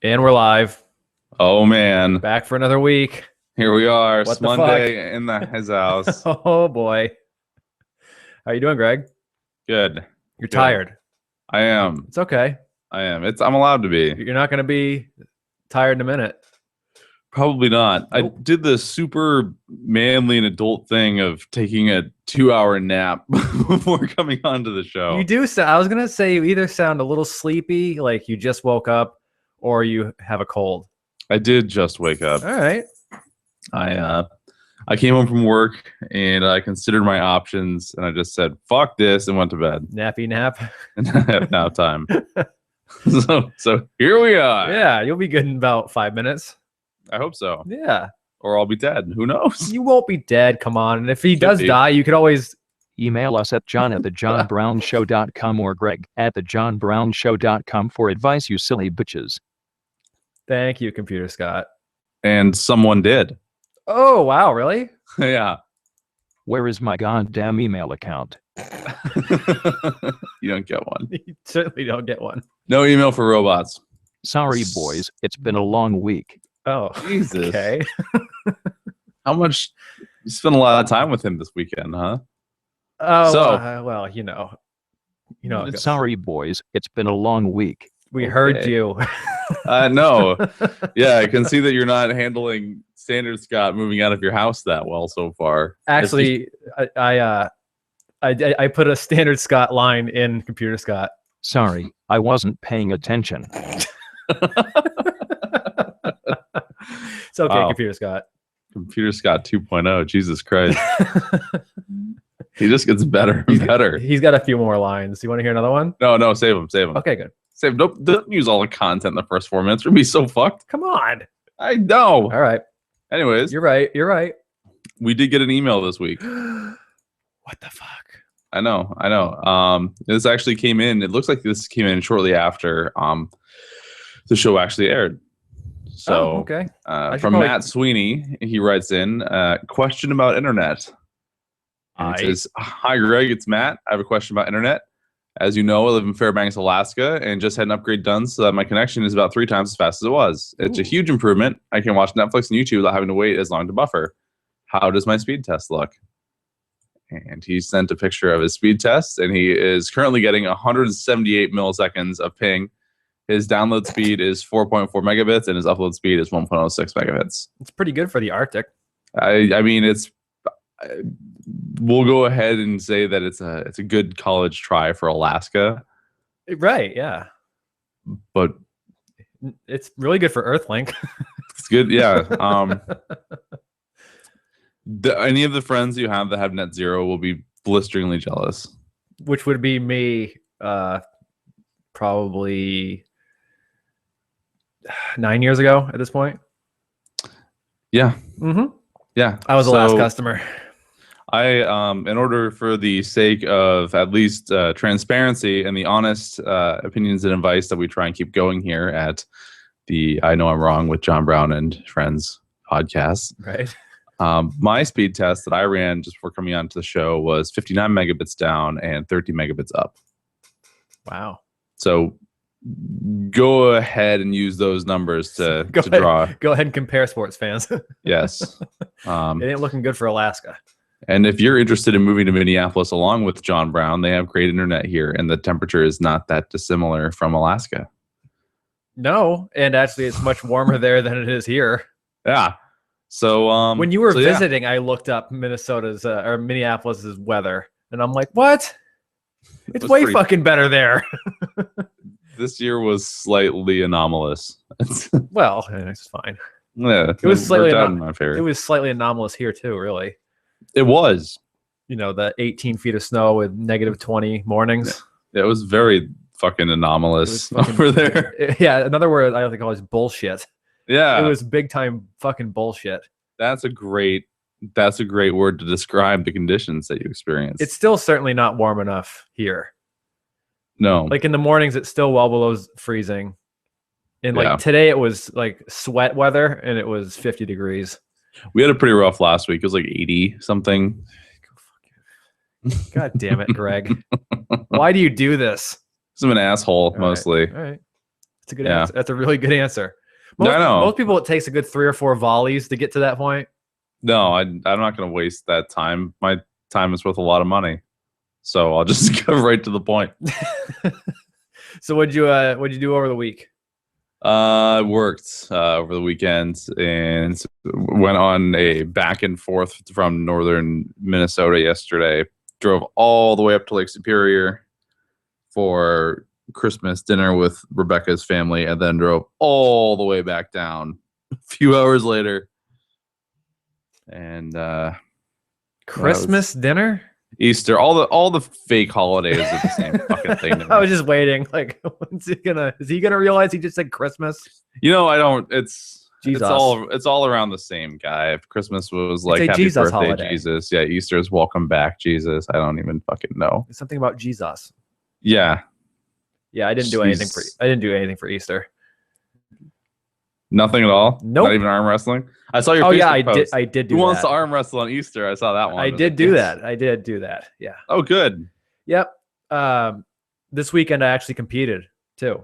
And we're live. Oh man, Back for another week. here we are. What It's the Monday in his house. Oh boy. How you doing, Greg? Good. You're Good. tired. I am. It's okay. I am. I'm allowed to be. You're not going to be tired in a minute. Probably not. Nope. I did the super manly and adult thing of taking a 2-hour nap before coming onto the show. You do. I was going to say you either sound a little sleepy, like you just woke up, or you have a cold. I did just wake up. All right. I came home from work and I considered my options and I just said, fuck this, and went to bed. Nappy nap. And I have now time. So here we are. Yeah, you'll be good in about 5 minutes. I hope so. Yeah. Or I'll be dead. Who knows? You won't be dead. Come on. And if he does die, you could always email us at john@thejohnbrownshow.com or greg@thejohnbrownshow.com for advice, you silly bitches. Thank you, Computer Scott. And someone did. Oh, wow. Really? Yeah. Where is my goddamn email account? You don't get one. You certainly don't get one. No email for robots. Sorry, boys. It's been a long week. Oh, Jesus. Okay. How much? You spent a lot of time with him this weekend, huh? Oh, So- well, you know. How it goes. Sorry, boys. It's been a long week. We heard Okay. you. No. Yeah, I can see that you're not handling Standard Scott moving out of your house that well so far. Actually, I put a Standard Scott line in Computer Scott. Sorry, I wasn't paying attention. It's okay, Wow. Computer Scott. Computer Scott 2.0. Jesus Christ. He just gets better and better. He's got a few more lines. You want to hear another one? No, save him. Okay, good. Save. Don't use all the content in the first 4 minutes. We're gonna be so fucked. Come on. I know. All right. Anyways, You're right. we did get an email this week. What the fuck? I know. This actually came in. It looks like this came in shortly after the show actually aired. So, okay. I should from probably- Matt Sweeney, he writes in, question about internet. And it I- says, hi, Greg, it's Matt. I have a question about internet. As you know, I live in Fairbanks, Alaska, and just had an upgrade done so that my connection is about 3 times as fast as it was. It's a huge improvement. I can watch Netflix and YouTube without having to wait as long to buffer. How does my speed test look? And he sent a picture of his speed test, and he is currently getting 178 milliseconds of ping. His download speed is 4.4 megabits, and his upload speed is 1.06 megabits. It's pretty good for the Arctic. I mean, we'll go ahead and say that it's a good college try for Alaska, Right, yeah. but It's really good for Earthlink. it's good. Yeah. Any of the friends you have that have net zero will be blisteringly jealous. Which would be me probably 9 years ago at this point. Yeah. Mm-hmm. Yeah. I was the last customer. In order for the sake of at least transparency and the honest opinions and advice that we try and keep going here at the I Know I'm Wrong with John Brown and Friends podcast, Right. my speed test that I ran just before coming onto the show was 59 megabits down and 30 megabits up. Wow. So go ahead and use those numbers to Go draw. Go ahead and compare, sports fans. Yes. It ain't looking good for Alaska. And if you're interested in moving to Minneapolis along with John Brown, they have great internet here, and the temperature is not that dissimilar from Alaska. No, and actually it's much warmer there than it is here. Yeah. So When you were yeah. visiting, I looked up Minnesota's or Minneapolis's weather, and I'm like, what? It's was way pretty- fucking better there. This year was slightly anomalous. Well, it's fine. Yeah, It was slightly worked out in my favor. It was slightly anomalous here too, really. It was. You know, the 18 feet of snow with negative 20 mornings. It was very fucking anomalous It was fucking- over there. Yeah, another word I like to call is bullshit. Yeah, It was big time fucking bullshit. that's a great word to describe the conditions that you experienced. It's still certainly not warm enough here. no, Like in the mornings, it's still well below freezing. And like Yeah. today, it was like sweat weather, and it was 50 degrees. we had a pretty rough last week. It was like 80 something. God damn it, Greg! Why do you do this? I'm an asshole right, mostly. All right. That's a good Yeah. answer. That's a really good answer. I know. Most people, it takes a good 3 or 4 volleys to get to that point. No, I'm not going to waste that time. My time is worth a lot of money, so I'll just go right to the point. So what'd you do over the week? I worked over the weekend and went on a back and forth from northern Minnesota yesterday. Drove all the way up to Lake Superior for Christmas dinner with Rebecca's family, and then drove all the way back down a few hours later. And Christmas dinner? Easter, all the fake holidays are the same fucking thing to me. I was just waiting. Like, is he gonna realize he just said Christmas? You know, I don't. It's Jesus. it's all around the same guy. If Christmas was like a Happy Jesus Birthday, holiday. Jesus. Yeah, Easter is Welcome Back, Jesus. I don't even fucking know. It's something about Jesus. Yeah, Yeah, I didn't do anything Jesus. for Easter. nothing at all. Nope. Not even arm wrestling. I saw your. Oh yeah, Facebook post. I did do Who that. wants to arm wrestle on Easter? I saw that one. I was did like, do yes. that. I did do that. Yeah. Oh, good. Yep. This weekend I actually competed too.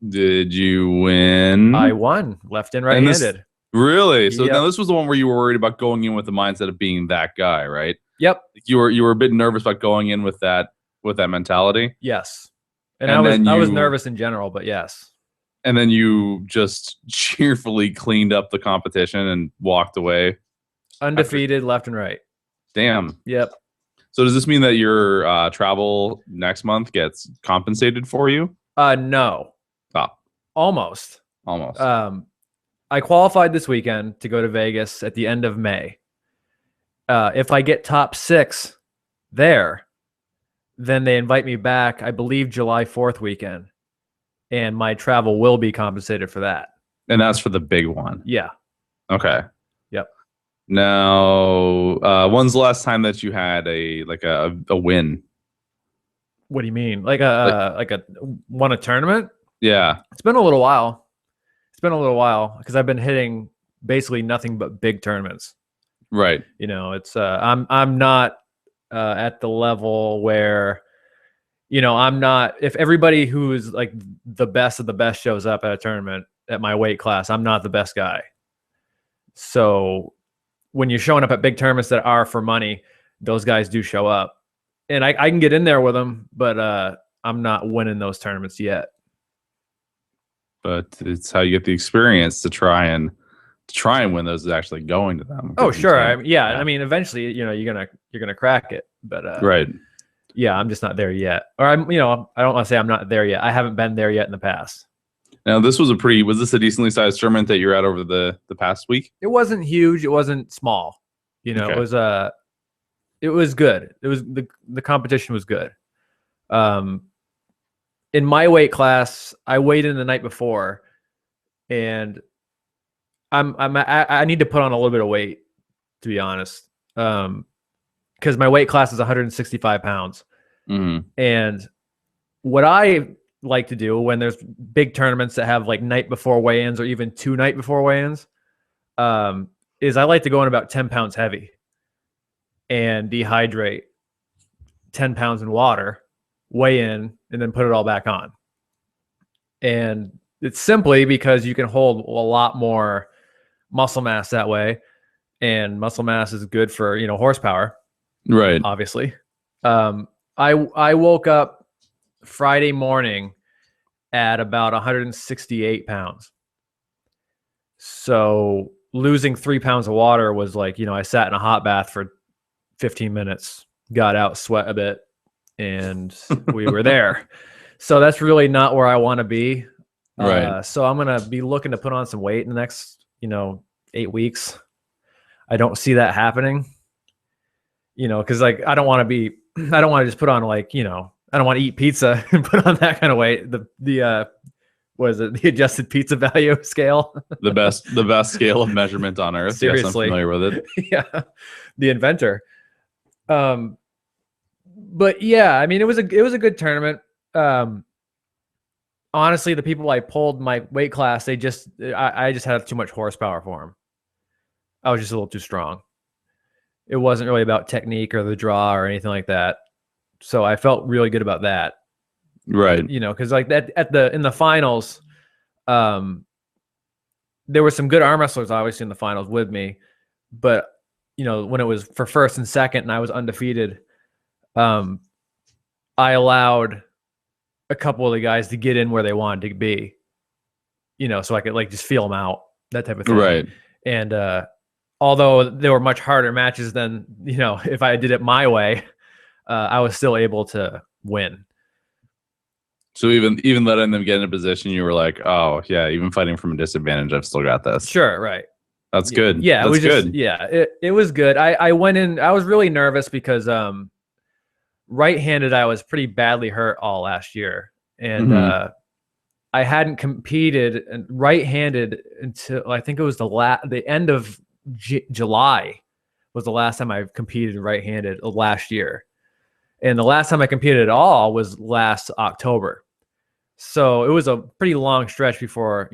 Did you win? I won left and And this- right-handed. Really? So Yep. now this was the one where you were worried about going in with the mindset of being that guy, right? Yep. You were a bit nervous about going in with that mentality. Yes. And And then I was you- nervous in general, but yes. And then you just cheerfully cleaned up the competition and walked away. Undefeated left and right. Damn. Yep. So does this mean that your travel next month gets compensated for you? No. Oh, Almost. almost. I qualified this weekend to go to Vegas at the end of May. If I get top 6 there, then they invite me back, I believe July 4th weekend. And my travel will be compensated for that. And that's for the big one. Yeah. Okay. Yep. Now, when's the last time that you had a win? What do you mean? Won a tournament? Yeah. It's been a little while. Because I've been hitting basically nothing but big tournaments. Right. You know, it's I'm not at the level where, you know, I'm not, if everybody who's like the best of the best shows up at a tournament at my weight class, I'm not the best guy. So when you're showing up at big tournaments that are for money, those guys do show up, and I can get in there with them, but I'm not winning those tournaments yet. But it's how you get the experience to try and win those is actually going to them. Oh, sure. Yeah. I mean, eventually, you know, you're gonna crack it, but Right. yeah, I'm just not there yet. Or I don't want to say I'm not there yet. I haven't been there yet in the past. Now, was this a decently sized tournament that you're at over the past week? It wasn't huge. It wasn't small. You know, Okay. it was good. It was the competition was good. In my weight class, I weighed in the night before, and I need to put on a little bit of weight, to be honest. Because my weight class is 165 pounds. Mm-hmm. And what I like to do when there's big tournaments that have like night before weigh-ins or even 2 night before weigh-ins, is I like to go in about 10 pounds heavy and dehydrate 10 pounds in water, weigh in, and then put it all back on. And it's simply because you can hold a lot more muscle mass that way. And muscle mass is good for, you know, horsepower. Right. Obviously. I woke up Friday morning at about 168 pounds. So losing 3 pounds of water was like, you know, I sat in a hot bath for 15 minutes, got out, sweat a bit, and we were there. So that's really not where I want to be. Right. So I'm going to be looking to put on some weight in the next, 8 weeks. I don't see that happening, because like, I don't want to just put on like, I don't want to eat pizza and put on that kind of weight. What is it? The adjusted pizza value scale. the best scale of measurement on earth. Seriously. Yes, I'm familiar with it. Yeah. The inventor. But yeah, I mean, it was a good tournament. Honestly, the people I pulled my weight class, I just had too much horsepower for them. I was just a little too strong. It wasn't really about technique or the draw or anything like that. So I felt really good about that. Right. Because like that in the finals, There were some good arm wrestlers obviously in the finals with me, but when it was for first and second and I was undefeated, I allowed a couple of the guys to get in where they wanted to be, so I could like just feel them out, that type of thing. Right. And although they were much harder matches than, if I did it my way, I was still able to win. So even letting them get in a position, you were like, oh yeah, even fighting from a disadvantage, I've still got this. Sure, right. That's good. Yeah, That's it was good. just, yeah, it was good. I went in, I was really nervous because right-handed, I was pretty badly hurt all last year. And I hadn't competed right-handed until I think it was the end of July was the last time I competed right-handed last year. And the last time I competed at all was last October. So it was a pretty long stretch before,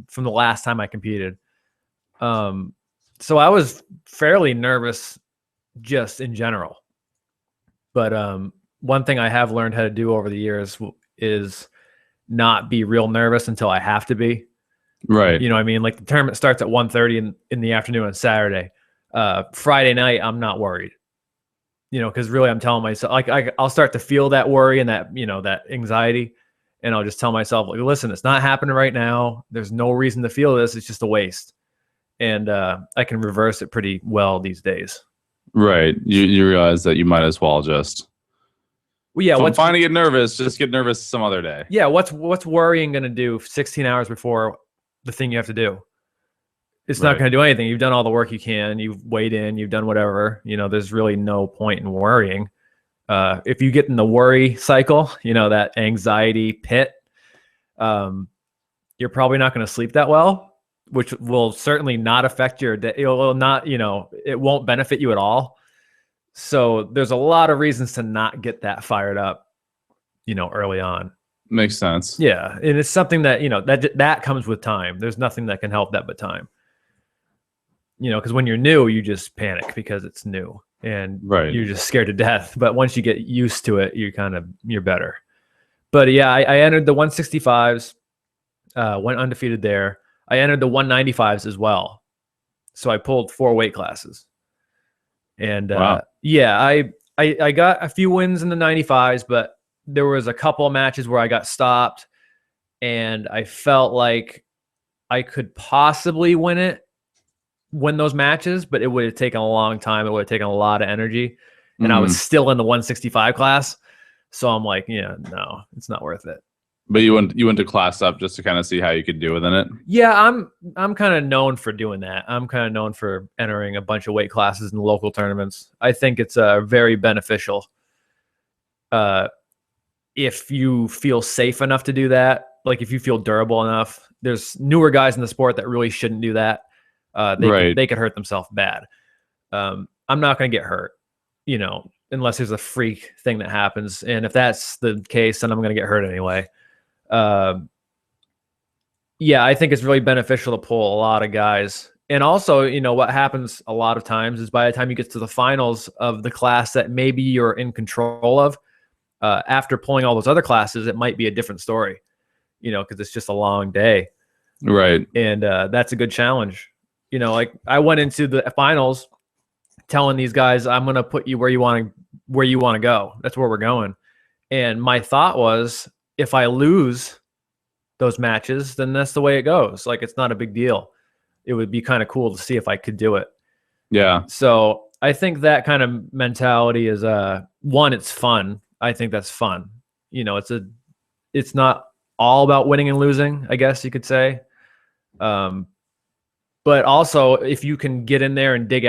from the last time I competed. So I was fairly nervous just in general. But one thing I have learned how to do over the years is not be real nervous until I have to be. Right. You know what I mean? Like the tournament starts at 1:30 in the afternoon on Saturday. Friday night, I'm not worried. Because really I'm telling myself, like I'll start to feel that worry and that, that anxiety. And I'll just tell myself, like, listen, it's not happening right now. There's no reason to feel this. It's just a waste. And I can reverse it pretty well these days. Right. You realize that you might as well just. Well, yeah. If I'm fine to get nervous, just get nervous some other day. Yeah. What's worrying going to do 16 hours before the thing you have to do? It's not going to do anything. You've done all the work you can. You've weighed in. You've done whatever. There's really no point in worrying. If you get in the worry cycle, that anxiety pit, you're probably not going to sleep that well, which will certainly not affect your day. It will not, it won't benefit you at all. So there's a lot of reasons to not get that fired up, early on. Makes sense. Yeah. And it's something that, that comes with time. There's nothing that can help that but time. Because when you're new, you just panic because it's new and you're just scared to death. But once you get used to it, you're better. But yeah, I entered the 165s, went undefeated there. I entered the 195s as well. So I pulled 4 weight classes. And yeah, I got a few wins in the 95s, but there was a couple of matches where I got stopped and I felt like I could possibly win those matches, but it would have taken a long time. It would have taken a lot of energy. And I was still in the 165 class. So I'm like, yeah, no, it's not worth it. But you went to class up just to kind of see how you could do within it? Yeah, I'm kind of known for doing that. I'm kind of known for entering a bunch of weight classes in local tournaments. I think it's very beneficial. If you feel safe enough to do that, like if you feel durable enough, there's newer guys in the sport that really shouldn't do that. They could hurt themselves bad. I'm not going to get hurt, unless there's a freak thing that happens. And if that's the case, then I'm going to get hurt anyway. Yeah, I think it's really beneficial to pull a lot of guys. And also, what happens a lot of times is by the time you get to the finals of the class that maybe you're in control of, after pulling all those other classes, it might be a different story, because it's just a long day. Right. And that's a good challenge. Like I went into the finals telling these guys, I'm going to put you where you want to go. That's where we're going. And my thought was, if I lose those matches, then that's the way it goes. Like, it's not a big deal. It would be kind of cool to see if I could do it. Yeah. So I think that kind of mentality is, one, it's fun. I think that's fun. It's not all about winning and losing, I guess you could say. But also, if you can get in there and dig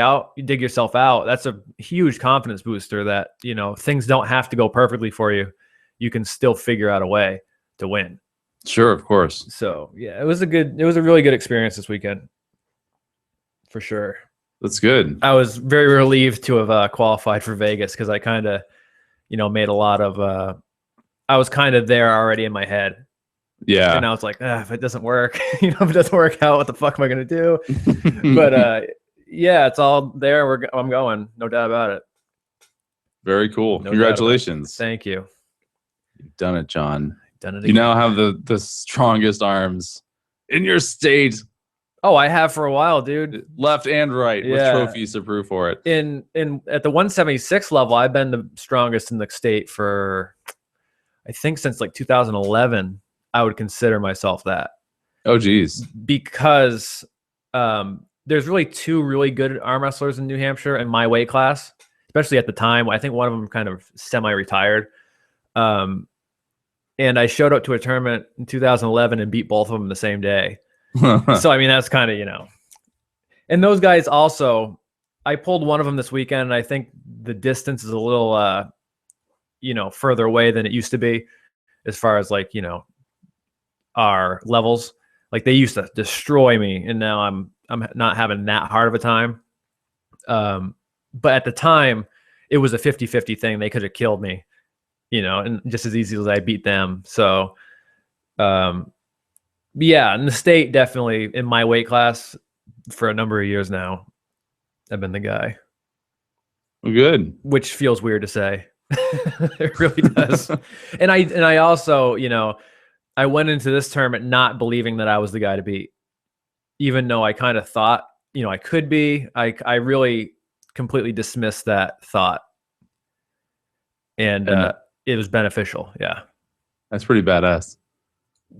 yourself out, that's a huge confidence booster that, things don't have to go perfectly for you. You can still figure out a way to win. Sure, of course. So yeah, it was a really good experience this weekend. For sure. That's good. I was very relieved to have qualified for Vegas because I kind of, made a lot of, I was kind of there already in my head. Yeah. And I was like, if it doesn't work, if it doesn't work out, what the fuck am I going to do? But yeah, it's all there. I'm going. No doubt about it. Very cool. No Congratulations. Thank you. You've done it, John. Done it again. You now have the strongest arms in your state. Oh, I have for a while, dude. Left and right with Yeah. trophies to prove for it. In at the 176 level, I've been the strongest in the state for, I think, since like 2011. I would consider myself that. Oh, geez. Because there's really two really good arm wrestlers in New Hampshire in my weight class, especially at the time. I think one of them kind of semi-retired. And I showed up to a tournament in 2011 and beat both of them the same day. So, I mean, that's kind of, and those guys also, I pulled one of them this weekend, and I think the distance is a little, further away than it used to be as far as like, our levels. Like they used to destroy me, and now I'm not having that hard of a time. But at the time it was a 50-50 thing. They could have killed me, and just as easy as I beat them. So, yeah, in the state, definitely in my weight class for a number of years now, I've been the guy. Well, good. Which feels weird to say. It really does. And I also, I went into this tournament not believing that I was the guy to beat, even though I kind of thought, I could be. I really completely dismissed that thought, and it was beneficial. Yeah, that's pretty badass.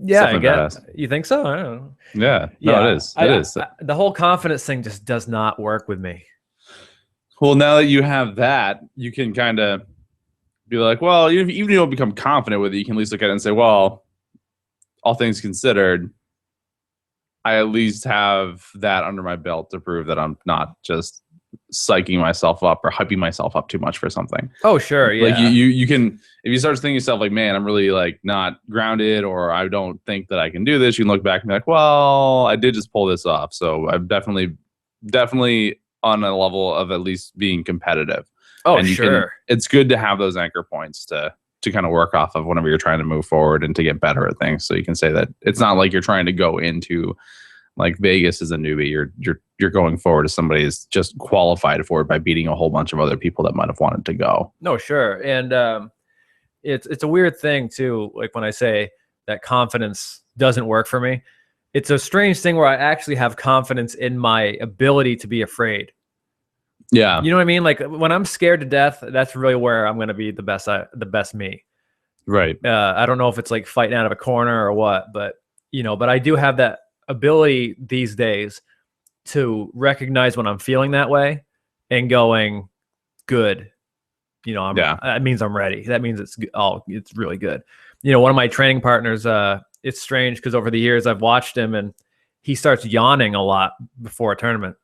Yeah, I guess. You think so? I don't know. Yeah, no, it is. It is. The whole confidence thing just does not work with me. Well, now that you have that, you can kind of be like, well, even if you don't become confident with it, you can at least look at it and say, well, all things considered, I at least have that under my belt to prove that I'm not just psyching myself up or hyping myself up too much for something. Oh, sure. Yeah. Like you can, if you start thinking yourself like, man, I'm really like not grounded, or I don't think that I can do this, you can look back and be like, well, I did just pull this off. So I'm definitely on a level of at least being competitive. Oh, and sure. It's good to have those anchor points to kind of work off of whenever you're trying to move forward and to get better at things. So you can say that it's not like you're trying to go into like Vegas as a newbie. You're going forward as somebody who's just qualified for it by beating a whole bunch of other people that might have wanted to go. No, sure. And it's a weird thing too. Like when I say that confidence doesn't work for me, it's a strange thing where I actually have confidence in my ability to be afraid. Yeah. You know what I mean? Like when I'm scared to death, that's really where I'm going to be the best me. Right. I don't know if it's like fighting out of a corner or what, but but I do have that ability these days to recognize when I'm feeling that way and going, good. That means I'm ready. That means it's really good. One of my training partners, it's strange because over the years I've watched him and he starts yawning a lot before a tournament.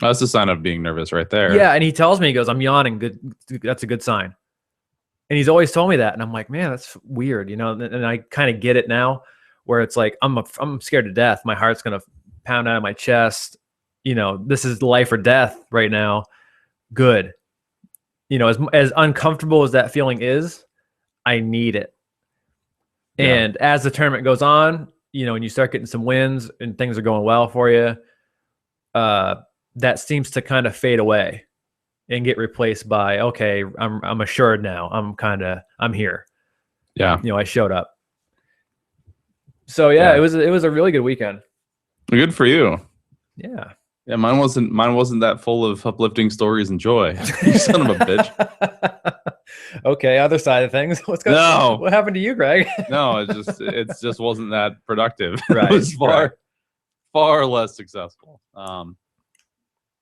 That's a sign of being nervous right there. Yeah. And he tells me, he goes, I'm yawning. Good. That's a good sign. And he's always told me that. And I'm like, man, that's weird. And I kind of get it now where it's like, I'm scared to death. My heart's going to pound out of my chest. This is life or death right now. Good. As uncomfortable as that feeling is, I need it. Yeah. And as the tournament goes on, and you start getting some wins and things are going well for you, that seems to kind of fade away and get replaced by, okay, I'm assured now. I'm here. Yeah. I showed up. So yeah, it was a really good weekend. Good for you. Yeah. Yeah, mine wasn't that full of uplifting stories and joy. You son of a bitch. Okay, other side of things. What happened to you, Greg? No, it just wasn't that productive. Right. It was far less successful.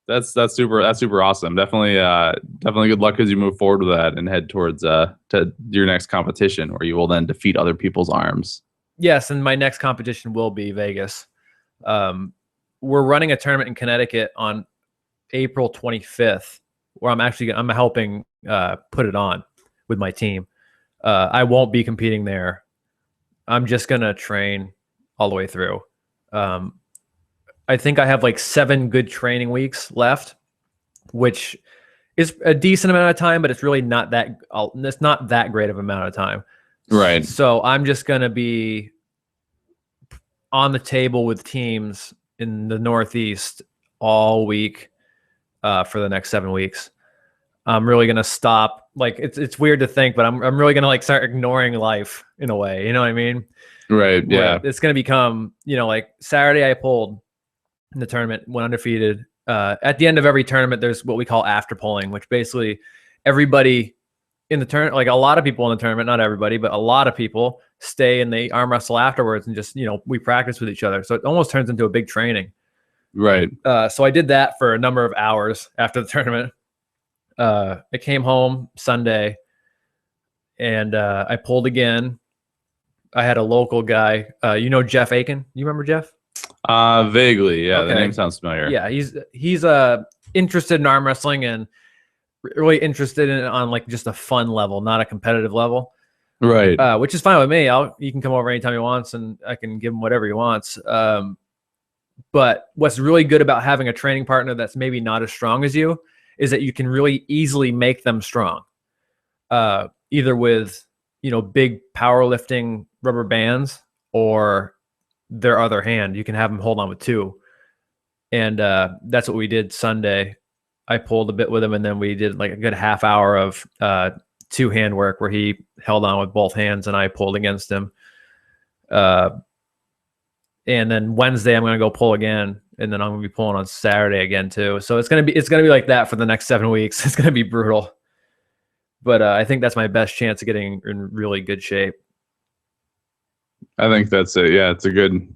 That's super awesome. Definitely good luck as you move forward with that and head towards to your next competition where you will then defeat other people's arms. Yes, and my next competition will be Vegas. We're running a tournament in Connecticut on April 25th, where I'm helping put it on with my team. I won't be competing there. I'm just gonna train all the way through. I think I have like 7 good training weeks left, which is a decent amount of time, but it's really not that. It's not that great of an amount of time. Right. So I'm just gonna be on the table with teams in the Northeast all week for the next 7 weeks. I'm really gonna stop. Like it's weird to think, but I'm really gonna like start ignoring life in a way. You know what I mean? Right. Yeah. It's going to become, like Saturday I pulled in the tournament, went undefeated. At the end of every tournament, there's what we call after polling, which basically everybody in the tournament, like a lot of people in the tournament, not everybody, but a lot of people stay and they arm wrestle afterwards and just, we practice with each other. So it almost turns into a big training. Right. So I did that for a number of hours after the tournament. I came home Sunday and I pulled again. I had a local guy, Jeff Aiken. You remember Jeff? Vaguely. Yeah. The Okay. name sounds familiar. Yeah. He's interested in arm wrestling and really interested in it on like just a fun level, not a competitive level. Right. Which is fine with me. You can come over anytime he wants and I can give him whatever he wants. But what's really good about having a training partner that's maybe not as strong as you is that you can really easily make them strong. Either with, big powerlifting rubber bands or their other hand. You can have them hold on with two. And that's what we did Sunday. I pulled a bit with him, and then we did like a good half hour of two-hand work where he held on with both hands and I pulled against him. And then Wednesday I'm going to go pull again, and then I'm going to be pulling on Saturday again too. So it's going to be like that for the next 7 weeks. It's going to be brutal. But I think that's my best chance of getting in really good shape. I think that's it. Yeah, it's a good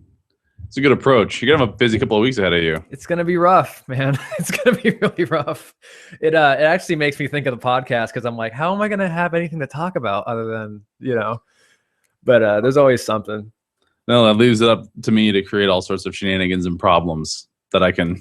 approach. You're gonna have a busy couple of weeks ahead of you. It's gonna be rough, man. It's gonna be really rough. It actually makes me think of the podcast because I'm like, how am I gonna have anything to talk about other than But there's always something. No, that leaves it up to me to create all sorts of shenanigans and problems that I can.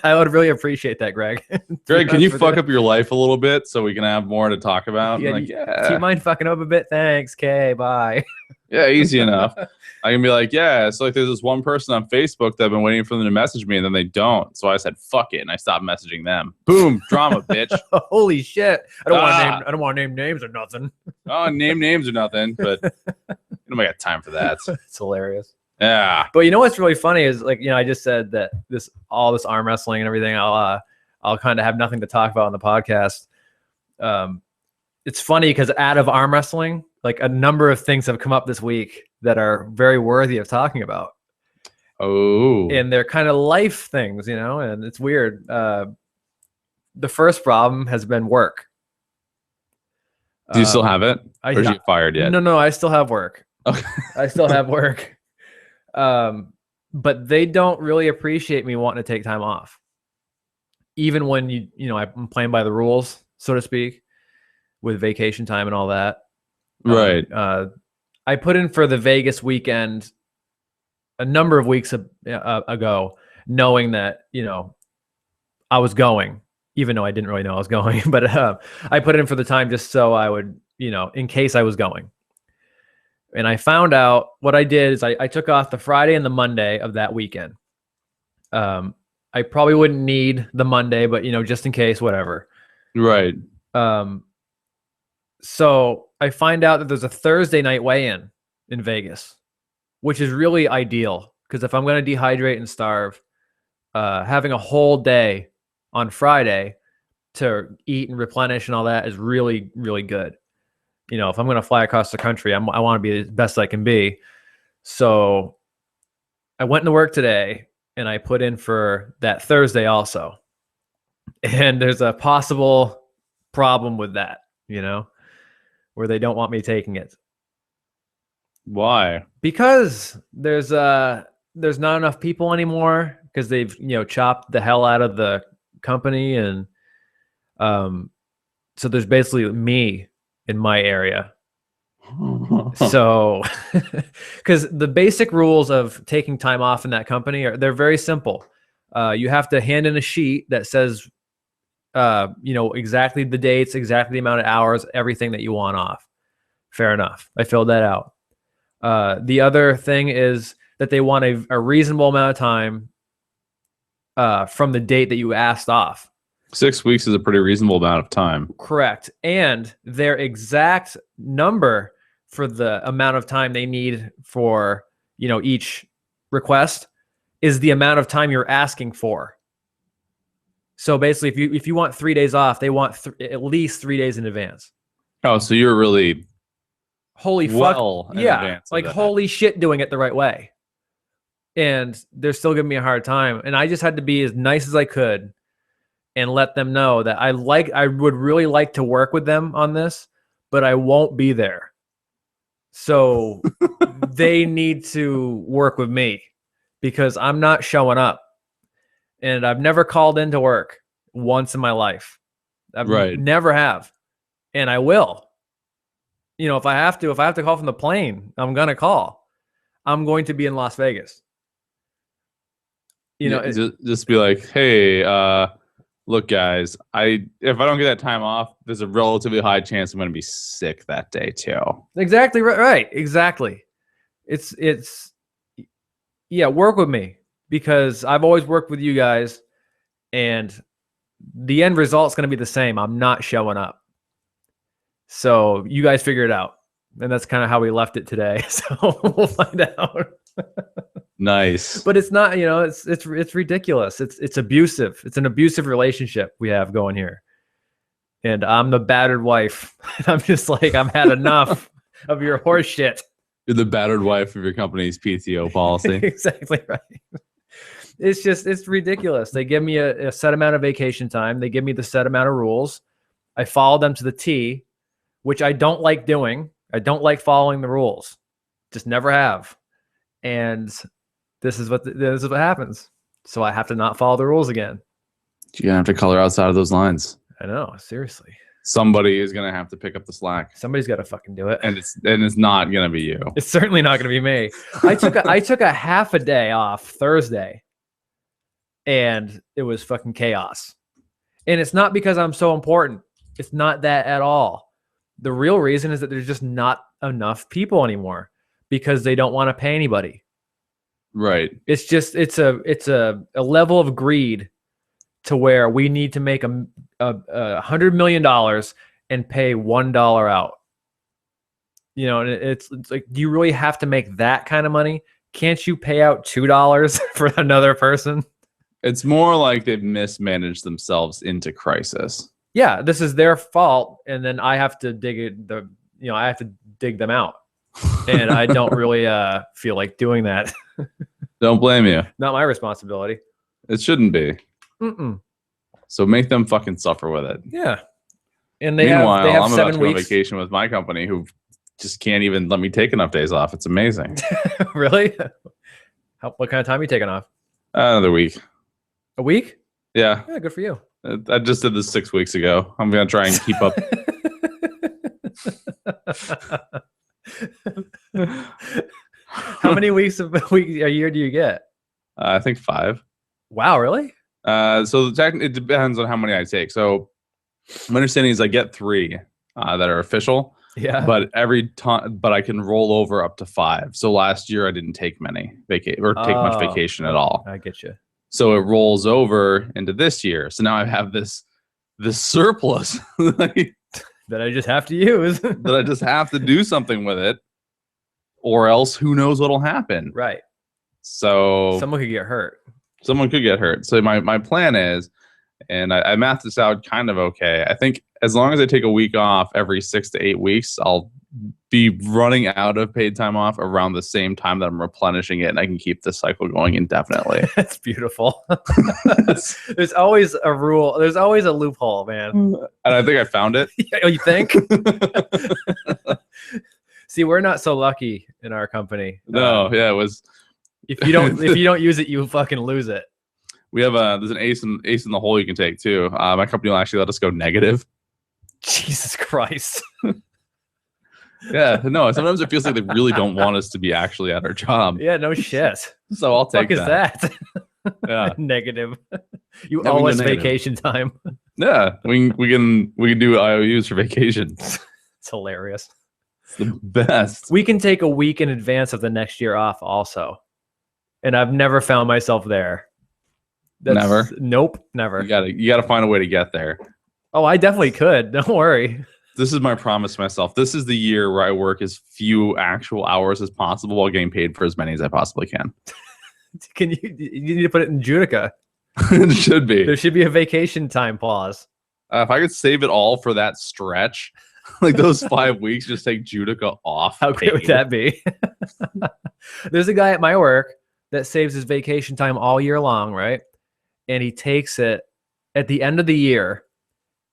I would really appreciate that, Greg. Greg, can you fuck up your life a little bit so we can have more to talk about? Yeah, do you mind fucking up a bit? Thanks. Okay, bye. Yeah, easy enough. I can be like, yeah, it's like there's this one person on Facebook that I've been waiting for them to message me, and then they don't. So I said, fuck it, and I stopped messaging them. Boom, drama, bitch. Holy shit! I don't want to name names or nothing. Oh, name names or nothing, but nobody got time for that. It's hilarious. Yeah. But what's really funny is I just said that all this arm wrestling and everything, I'll kind of have nothing to talk about on the podcast. It's funny because out of arm wrestling, like a number of things have come up this week that are very worthy of talking about. Oh. And they're kind of life things, and it's weird. The first problem has been work. Do you still have it? Or did you get fired yet? No, I still have work. Okay. I still have work. But they don't really appreciate me wanting to take time off. Even when I'm playing by the rules, so to speak, with vacation time and all that. Right. I put in for the Vegas weekend a number of weeks ago, knowing that, I was going, even though I didn't really know I was going, but I put in for the time just so I would, in case I was going. And I found out what I did is I took off the Friday and the Monday of that weekend. I probably wouldn't need the Monday, but just in case, whatever. Right. So I find out that there's a Thursday night weigh-in in Vegas, which is really ideal because if I'm going to dehydrate and starve, having a whole day on Friday to eat and replenish and all that is really, really good. If I'm going to fly across the country, I want to be the best I can be. So I went to work today and I put in for that Thursday also. And there's a possible problem with that, where they don't want me taking it. Why? Because there's not enough people anymore because they've, chopped the hell out of the company. And so there's basically me in my area. So, because the basic rules of taking time off in that company they're very simple. You have to hand in a sheet that says, exactly the dates, exactly the amount of hours, everything that you want off. Fair enough. I filled that out. The other thing is that they want a reasonable amount of time from the date that you asked off. 6 weeks is a pretty reasonable amount of time. Correct. And their exact number for the amount of time they need for, each request is the amount of time you're asking for. So basically, if you want 3 days off, they want at least 3 days in advance. Oh, so you're really holy fuck. well in Yeah. advance of Like, that. holy shit, doing it the right way. And they're still giving me a hard time. And I just had to be as nice as I could and let them know that I would really like to work with them on this, but I won't be there. So they need to work with me because I'm not showing up. And I've never called into work once in my life. I've Right. never have. And I will. You know, if I have to call from the plane, I'm going to call. I'm going to be in Las Vegas. You know, just be like, hey, look, guys, if I don't get that time off, there's a relatively high chance I'm going to be sick that day too. exactly right. Exactly. It's yeah, work with me because I've always worked with you guys and the end result's going to be the same. I'm not showing up. So you guys figure it out. And that's kind of how we left it today. So we'll find out. Nice. But it's not, you know, it's ridiculous. It's abusive. It's an abusive relationship we have going here. And I'm the battered wife. I'm just like, I've had enough of your horse shit. You're the battered wife of your company's PTO policy. Exactly right. It's ridiculous. They give me a set amount of vacation time. They give me the set amount of rules. I follow them to the T, which I don't like doing. I don't like following the rules. Just never have. And this is what happens. So I have to not follow the rules again. You're gonna have to color outside of those lines. I know, seriously. Somebody is gonna have to pick up the slack, Somebody's got to fucking do it. and it's not gonna be you. It's certainly not going to be me. I took a half a day off Thursday, and it was fucking chaos. And it's not because I'm so important. It's not that at all. The real reason is that there's just not enough people anymore because they don't want to pay anybody. Right. It's just it's a level of greed to where we need to make $100 million and pay $1 out. You know, and it's like, do you really have to make that kind of money? Can't you pay out $2 for another person? It's more like they've mismanaged themselves into crisis. Yeah, this is their fault, and then I have to I have to dig them out, and I don't really feel like doing that. Don't blame you. Not my responsibility. It shouldn't be. Mm-mm. So make them fucking suffer with it. Yeah, and they Meanwhile, have I'm 7 about to go on weeks. vacation with my company, who just can't even let me take enough days off. It's amazing. Really? What kind of time are you taking off? Another week. A week? Yeah, Yeah, good for you. I just did this 6 weeks ago. I'm gonna try and keep up. How many weeks a year do you get? I think 5. Wow, really? So it depends on how many I take. So my understanding is I get 3 that are official, Yeah. but but I can roll over up to 5. So last year I didn't take much vacation at all. I get you. So it rolls over into this year. So now I have this surplus That I just have to use. that I just have to do something with it, or else who knows what'll happen. Right. So Someone could get hurt. someone could get hurt. So my plan is, and I mathed this out kind of okay. I think as long as I take a week off every 6 to 8 weeks, I'll be running out of paid time off around the same time that I'm replenishing it, and I can keep this cycle going indefinitely. That's beautiful. There's always a rule. There's always a loophole, man. And I think I found it. Oh, you think? See, we're not so lucky in our company. No, yeah, it was. If you don't use it, you fucking lose it. We have there's an ace in the hole you can take too. My company will actually let us go negative. Jesus Christ. Yeah, no. Sometimes it feels like they really don't want us to be actually at our job. Yeah, no shit. So I'll take What the fuck that. is that? Yeah, Negative. You Yeah, we owe go us negative. vacation time. yeah. We can do IOUs for vacation. It's hilarious. It's the best. We can take a week in advance of the next year off also. And I've never found myself there. Never? Nope, never. You gotta find a way to get there. Oh, I definitely could. Don't worry. This is my promise to myself. This is the year where I work as few actual hours as possible while getting paid for as many as I possibly can. You need to put it in Judica. It should be. There should be a vacation time pause. If I could save it all for that stretch, Like those 5 weeks, just take Judica off. How great would paid. that be? There's a guy at my work that saves his vacation time all year long, right? And he takes it at the end of the year,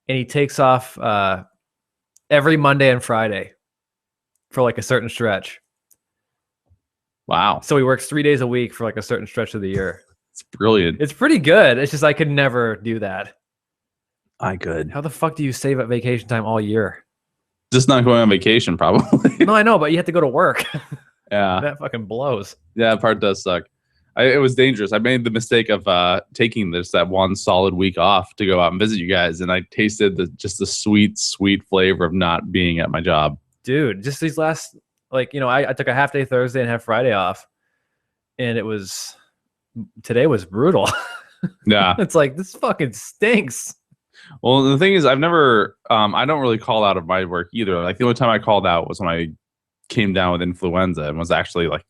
and he takes off every Monday and Friday for like a certain stretch. Wow, So he works 3 days a week for like a certain stretch of the year. it's brilliant. It's pretty good. It's just I could never do that. I could. How the fuck do you save up vacation time all year? Just not going on vacation, probably. No, I know, but you have to go to work. Yeah, That fucking blows. yeah, that part does suck. It was dangerous. I made the mistake of taking that one solid week off to go out and visit you guys, and I tasted just the sweet, sweet flavor of not being at my job. Dude, just these last, like, I took a half day Thursday and have Friday off, and today was brutal. Yeah. It's like, this fucking stinks. Well, the thing is, I don't really call out of my work either. Like the only time I called out was when I came down with influenza and was actually like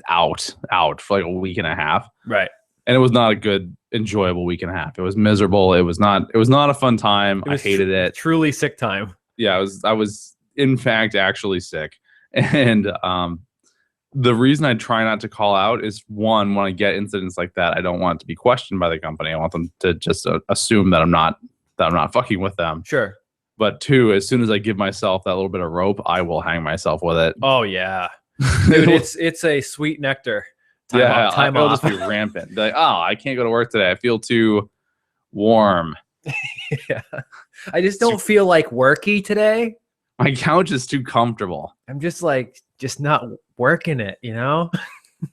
out for like a week and a half. Right. And it was not a good, enjoyable week and a half. It was miserable. It was not a fun time. I hated it. Truly sick time. Yeah, I was in fact actually sick. And the reason I try not to call out is, one, when I get incidents like that, I don't want it to be questioned by the company. I want them to just assume that I'm not fucking with them. Sure. But two, as soon as I give myself that little bit of rope, I will hang myself with it. Oh yeah. Dude, it's a sweet nectar. It'll just be rampant. Be like, oh, I can't go to work today. I feel too warm. Yeah. I just don't feel like worky today. My couch is too comfortable. I'm just not working it,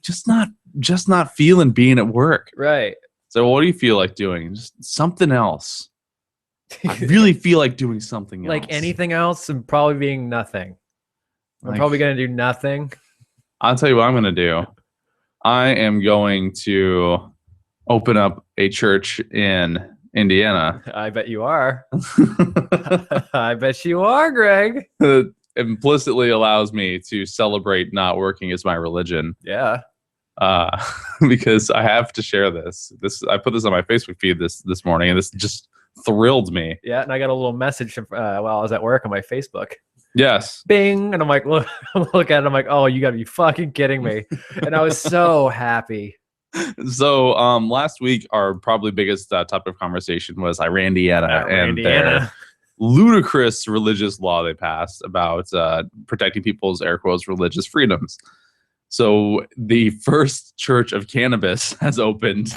just not feeling being at work. Right. So what do you feel like doing? Just something else. I really feel like doing something else. Like anything else, and probably being nothing. I'm Like, probably gonna do nothing. I'll tell you what I'm gonna do. I am going to open up a church in Indiana. I bet you are. I bet you are, Greg. It implicitly allows me to celebrate not working as my religion. Yeah. Because I have to share this. I put this on my Facebook feed this morning, and this just thrilled me. Yeah, and I got a little message while I was at work on my Facebook. Yes. Bing, and I'm like, look at it. I'm like, oh, you gotta be fucking kidding me. And I was so happy. So last week, our probably biggest topic of conversation was Irandiana and their ludicrous religious law they passed about protecting people's, air quotes, religious freedoms. So the first church of cannabis has opened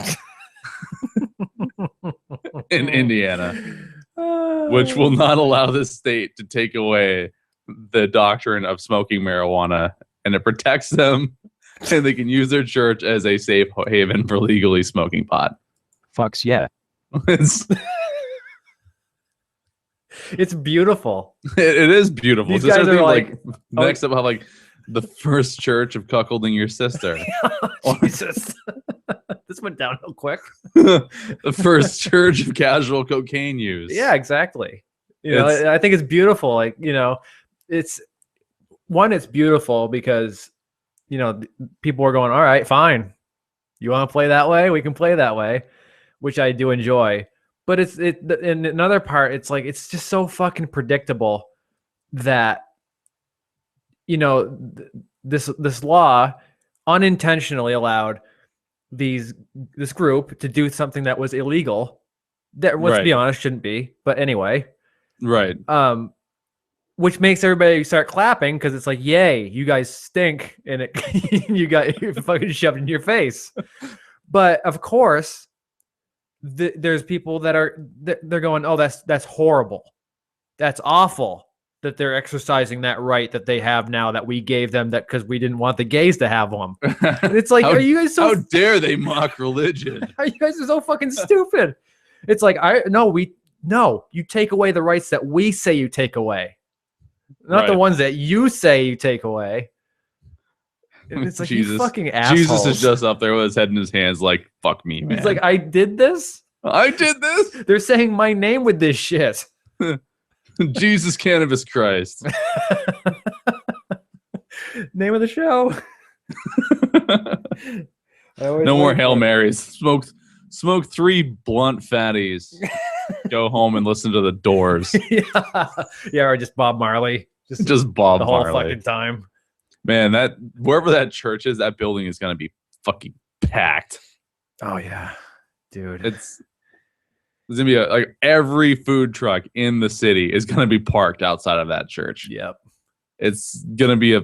in Indiana, which will not allow the state to take away the doctrine of smoking marijuana, and it protects them, and they can use their church as a safe haven for legally smoking pot. Fucks yeah. It's beautiful. It is beautiful. These guys are like next up, have like the first church of cuckolding your sister. Jesus. This went downhill quick. The first church of casual cocaine use. Yeah, exactly. I think it's beautiful. Like, it's beautiful because, people are going, all right, fine. You want to play that way? We can play that way, which I do enjoy. But in another part, it's like, it's just so fucking predictable that, this law unintentionally allowed this group to do something that was illegal. That, let's be honest, shouldn't be. But anyway, right. Which makes everybody start clapping because it's like, yay, you guys stink, and you got fucking shoved in your face. But of course, there's people they're going, oh, that's horrible, that's awful that they're exercising that right that they have now that we gave them, that because we didn't want the gays to have them. And it's like, are you guys so? How dare they mock religion? You guys are so fucking stupid. It's like, you take away the rights that we say you take away, not the ones that you say you take away. And it's like, you fucking assholes. Jesus is just up there with his head in his hands, like, fuck me, man. He's like, I did this. They're saying my name with this shit. Jesus Cannabis Christ. Name of the show. No more Hail Marys. Smoke 3 blunt fatties. go home and listen to the Doors. Yeah, or just Bob Marley. Just Bob the whole Marley. fucking time. Man, that wherever that church is, that building is gonna be fucking packed. Oh yeah, dude. There's gonna be like every food truck in the city is gonna be parked outside of that church. Yep. It's gonna be a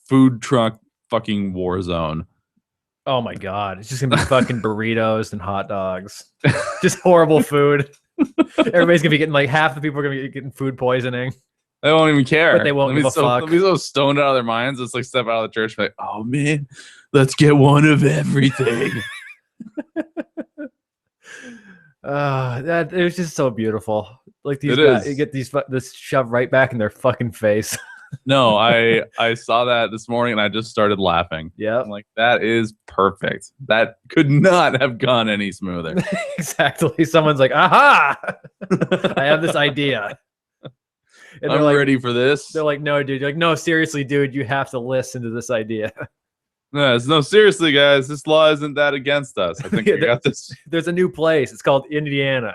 food truck fucking war zone. Oh my god, it's just gonna be fucking burritos and hot dogs. Just horrible food. Everybody's gonna be getting like half the people are gonna be getting food poisoning. They won't even care. But they won't give a fuck. They'll be so stoned out of their minds. It's like step out of the church, like, oh man, let's get one of everything. That it was just so beautiful. Like these It guys, is. you get this shoved right back in their fucking face. No, I saw that this morning and I just started laughing. Yeah, I'm like, that is perfect. That could not have gone any smoother. exactly. Someone's like, aha, I have this idea. And I'm like, ready for this. They're like, no, dude. You're like, no, seriously, dude. You have to listen to this idea. No, seriously, guys. This law isn't that against us. I think we got this. There's a new place. It's called Indiana.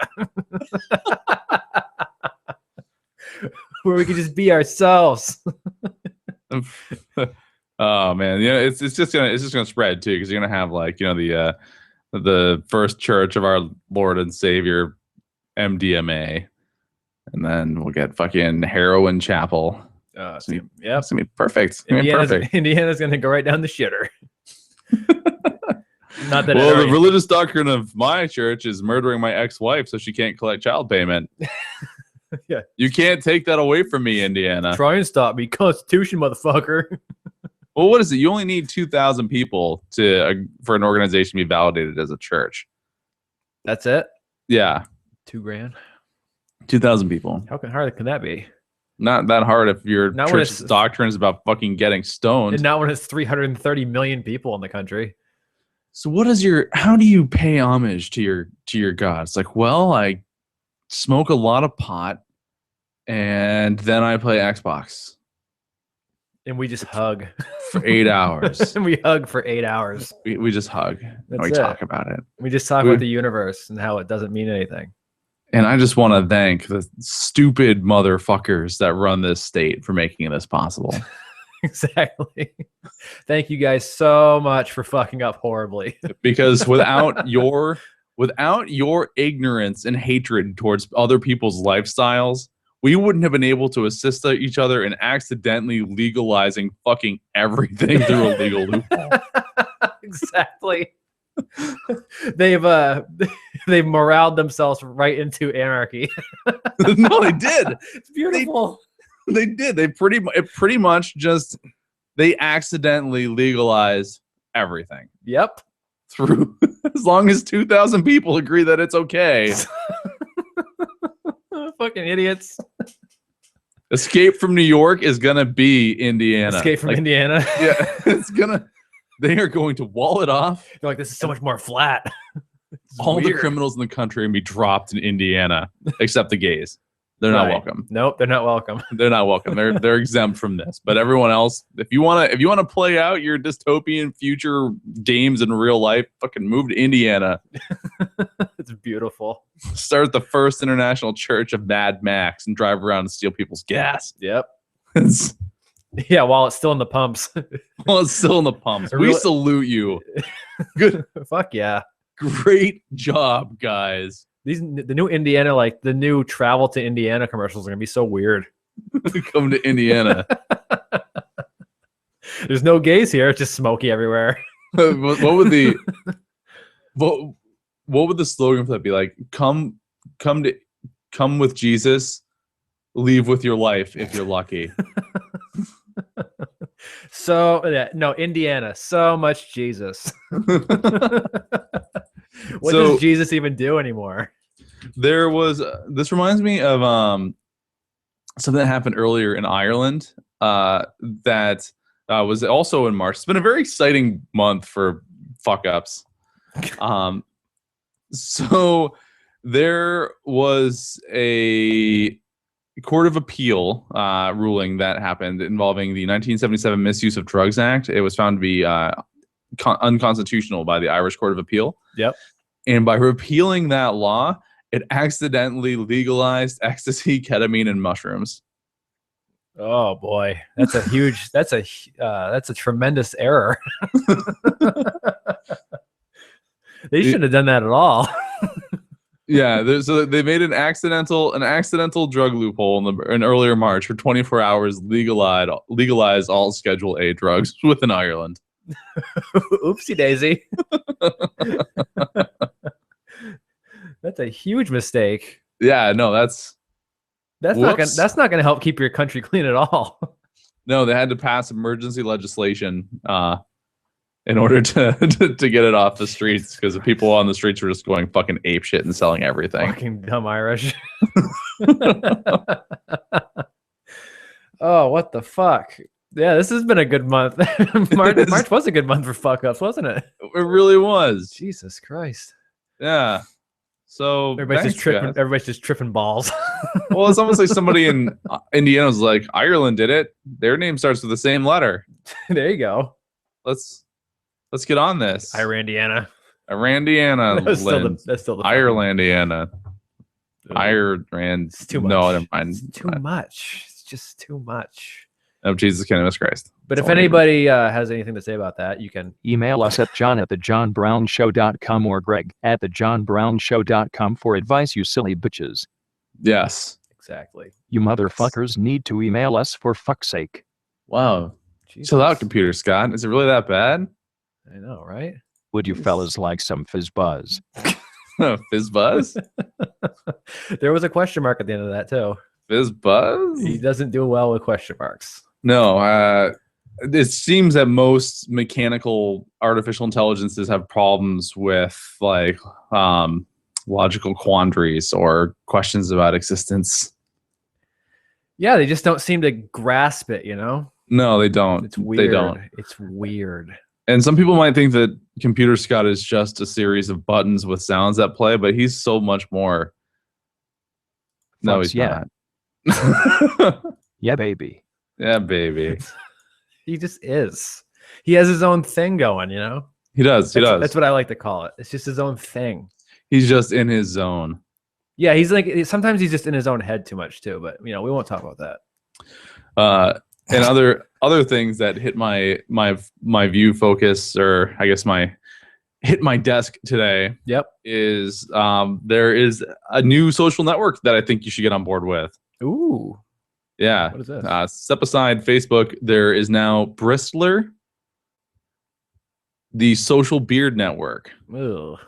Where we can just be ourselves. Oh man, you know, it's just gonna spread too, because you're gonna have like, you know, the First Church of our Lord and Savior, MDMA, and then we'll get fucking Heroin Chapel. Yeah, It's gonna be perfect. It's gonna be Indiana's, perfect. Indiana's gonna go right down the shitter. Not that. Well, the religious doctrine of my church is murdering my ex-wife so she can't collect child payment. Yeah, you can't take that away from me, Indiana. Try and stop me, Constitution, motherfucker. Well, what is it? You only need 2,000 people for an organization to be validated as a church. That's it. Yeah, $2,000. 2,000 people. How hard can that be? Not that hard if your Not church's doctrine is about fucking getting stoned. And not when it's 330 million people in the country. So how do you pay homage to your God? It's like, well, I smoke a lot of pot and then I play Xbox. And we just hug for 8 hours. And we hug for 8 hours. We just hug. And we talk about it. We just talk about the universe and how it doesn't mean anything. And I just want to thank the stupid motherfuckers that run this state for making this possible. Exactly. Thank you guys so much for fucking up horribly. Because without your ignorance and hatred towards other people's lifestyles, we wouldn't have been able to assist each other in accidentally legalizing fucking everything through a legal loophole. Exactly. They've moraled themselves right into anarchy. No, they did. It's beautiful. They did. They pretty much just accidentally legalized everything. Yep. Through as long as 2,000 people agree that it's okay. Fucking idiots. Escape from New York is gonna be Indiana. Escape from Indiana. Yeah, they are going to wall it off. They're like, this is so much more flat. All the criminals in the country are gonna be dropped in Indiana, except the gays. They're not welcome. Nope, they're not welcome. They're not welcome. They're exempt from this. But everyone else, if you wanna play out your dystopian future games in real life, fucking move to Indiana. It's beautiful. Start the first international church of Mad Max and drive around and steal people's gas. Yep. Yeah, while it's still in the pumps. While it's still in the pumps. We salute you. Good. Fuck yeah. Great job, guys. The new Indiana, like the new travel to Indiana commercials are gonna be so weird. Come to Indiana. There's no gays here. It's just smoky everywhere. What would the slogan for that be? Like, come with Jesus, leave with your life if you're lucky. No, Indiana, so much Jesus. What does Jesus even do anymore? There was this reminds me of something that happened earlier in Ireland that was also in March. It's been a very exciting month for fuck ups. So there was a Court of Appeal ruling that happened involving the 1977 Misuse of Drugs Act. It was found to be unconstitutional by the Irish Court of Appeal. Yep. And by repealing that law, it accidentally legalized ecstasy, ketamine, and mushrooms. Oh boy, that's a huge. That's a tremendous error. They shouldn't have done that at all. Yeah, so they made an accidental drug loophole in earlier March for 24 hours. Legalize all Schedule A drugs within Ireland. Oopsie daisy. That's a huge mistake. Yeah, no, that's not gonna help keep your country clean at all. no. They had to pass emergency legislation in order to get it off the streets because the people on the streets were just going fucking ape shit and selling everything. Fucking dumb Irish. Oh, what the fuck? Yeah, this has been a good month. March was a good month for fuck ups, wasn't it? It really was. Jesus Christ. Yeah. So Everybody's just tripping balls. Well, it's almost like somebody in Indiana was like, Ireland did it. Their name starts with the same letter. There you go. Let's get on this. Irandiana. That's still the Irelandiana. Ireland. It's too much. No, never mind. It's too much. It's just too much. Oh, Jesus, cannabis Christ. But if anybody has anything to say about that, you can Email us at john@thejohnbrownshow.com or greg@thejohnbrownshow.com for advice, you silly bitches. Yes. exactly. You motherfuckers need to email us for fuck's sake. Wow. Jesus. Chill out, computer, Scott. Is it really that bad? I know, right? Would you fellas like some fizz buzz? Fizz buzz? There was a question mark at the end of that too. Fizz buzz? He doesn't do well with question marks. No, it seems that most mechanical artificial intelligences have problems with like logical quandaries or questions about existence. Yeah, they just don't seem to grasp it, you know? No, they don't. It's weird. They don't. It's weird. And some people might think that Computer Scott is just a series of buttons with sounds that play, but he's so much more. No, he's yeah. not. Yeah, baby. Yeah, baby. He just is. He has his own thing going, you know? He does. He does. That's what I like to call it. It's just his own thing. He's just in his zone. Yeah, he's like, sometimes he's just in his own head too much too, but you know, we won't talk about that. And other things that hit my view focus, or I guess hit my desk today. Yep. Is there is a new social network that I think you should get on board with. Ooh. Yeah. What is this? Step aside Facebook. There is now Bristler, the social beard network. Ugh.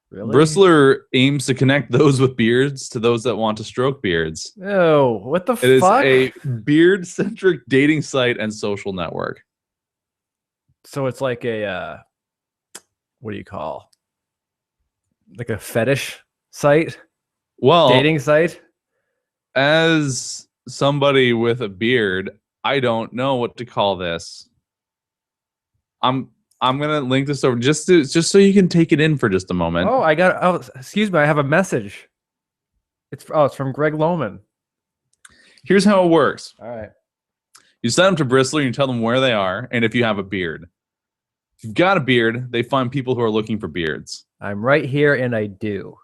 Really? Bristler aims to connect those with beards to those that want to stroke beards. Oh, what the fuck? It is a beard-centric dating site and social network. So it's like a what do you call? Like a fetish site? Well, Dating site? As somebody with a beard, I don't know what to call this. I'm gonna link this over just so you can take it in for just a moment. Oh, excuse me, I have a message. It's from Greg Lohman. Here's how it works. All right. You send them to Bristler, you tell them where they are, and if you have a beard. If you've got a beard, they find people who are looking for beards. I'm right here and I do.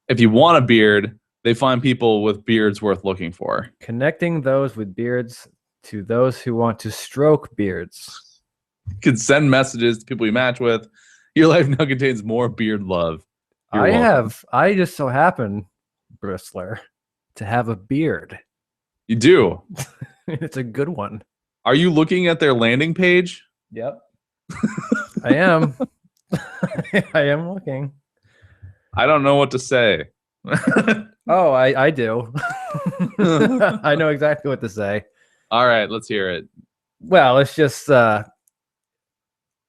If you want a beard, they find people with beards worth looking for. Connecting those with beards to those who want to stroke beards. You can send messages to people you match with. Your life now contains more beard love. I just so happen, Bristler, to have a beard. You do. It's a good one. Are you looking at their landing page? Yep. I am. I am looking. I don't know what to say. Oh, I do. I know exactly what to say. All right, let's hear it. Well, it's just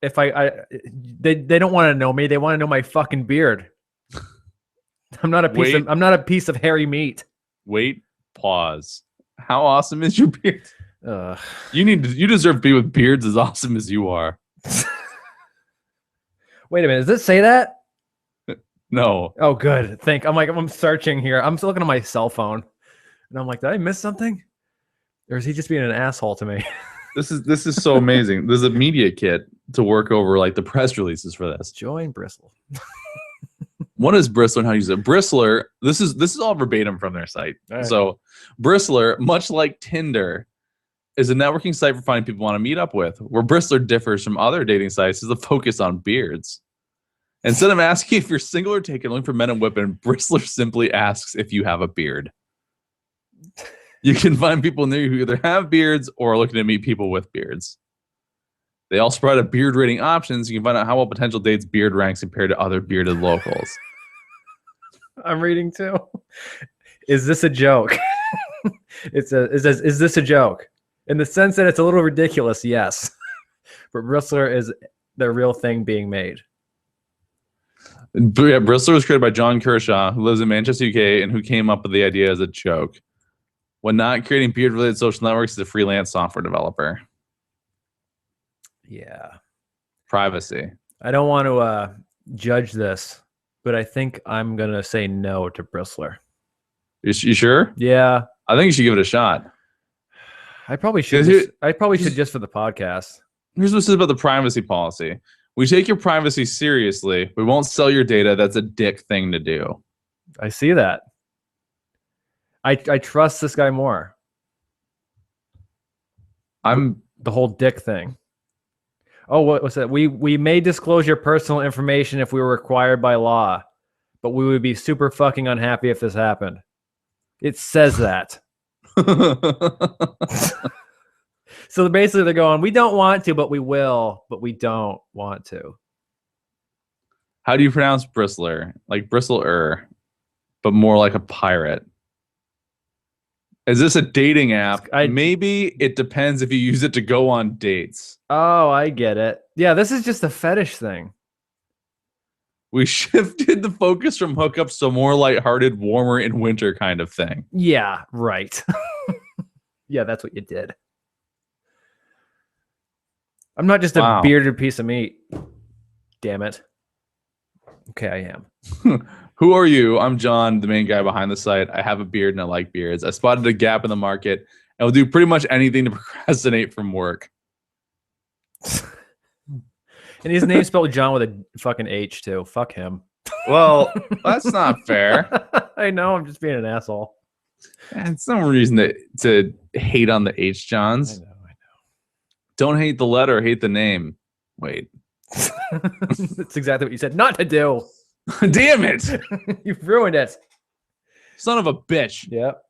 if they don't want to know me, they want to know my fucking beard. I'm not a piece of hairy meat. Wait, pause. How awesome is your beard? Ugh. You deserve to be with beards as awesome as you are. Wait a minute, does it say that? No. Oh, good. I'm searching here. I'm still looking at my cell phone, and I'm like, did I miss something? Or is he just being an asshole to me? This is so amazing. There's a media kit to work over like the press releases for this. Join Bristle. What is Bristler and how to use it? Bristler, this is all verbatim from their site. Right. So Bristler, much like Tinder, is a networking site for finding people you want to meet up with. Where Bristler differs from other dating sites is the focus on beards. Instead of asking if you're single or taken, looking for men and women, Bristler simply asks if you have a beard. You can find people near you who either have beards or are looking to meet people with beards. They also provide a beard rating options. You can find out how well potential dates beard ranks compared to other bearded locals. I'm reading too. Is this a joke? Is this a joke? In the sense that it's a little ridiculous, yes. But Bristler is the real thing being made. But yeah, Bristler was created by John Kershaw, who lives in Manchester, UK, and who came up with the idea as a joke. When not creating beard-related social networks, he's a freelance software developer. Yeah. Privacy. I don't want to judge this, but I think I'm going to say no to Bristler. You sure? Yeah. I think you should give it a shot. I probably should. Just for the podcast. Here's what it says about the privacy policy. We take your privacy seriously. We won't sell your data. That's a dick thing to do. I see that. I trust this guy more. I'm the whole dick thing. Oh, what was that? We may disclose your personal information if we were required by law, but we would be super fucking unhappy if this happened. It says that. So basically they're going, we don't want to, but we will, but we don't want to. How do you pronounce Bristler? Like Bristler, but more like a pirate. Is this a dating app? Maybe it depends if you use it to go on dates. Oh, I get it. Yeah, this is just a fetish thing. We shifted the focus from hookups to more lighthearted, warmer in winter kind of thing. Yeah, right. Yeah, that's what you did. I'm not just a bearded piece of meat. Damn it. Okay, I am. Who are you? I'm John, the main guy behind the site. I have a beard and I like beards. I spotted a gap in the market and will do pretty much anything to procrastinate from work. And his name's spelled John with a fucking H too. Fuck him. Well, that's not fair. I know. I'm just being an asshole. It's no reason to hate on the H Johns. I know. Don't hate the letter, hate the name. Wait. That's exactly what you said not to do. Damn it. You've ruined it. Son of a bitch. Yep.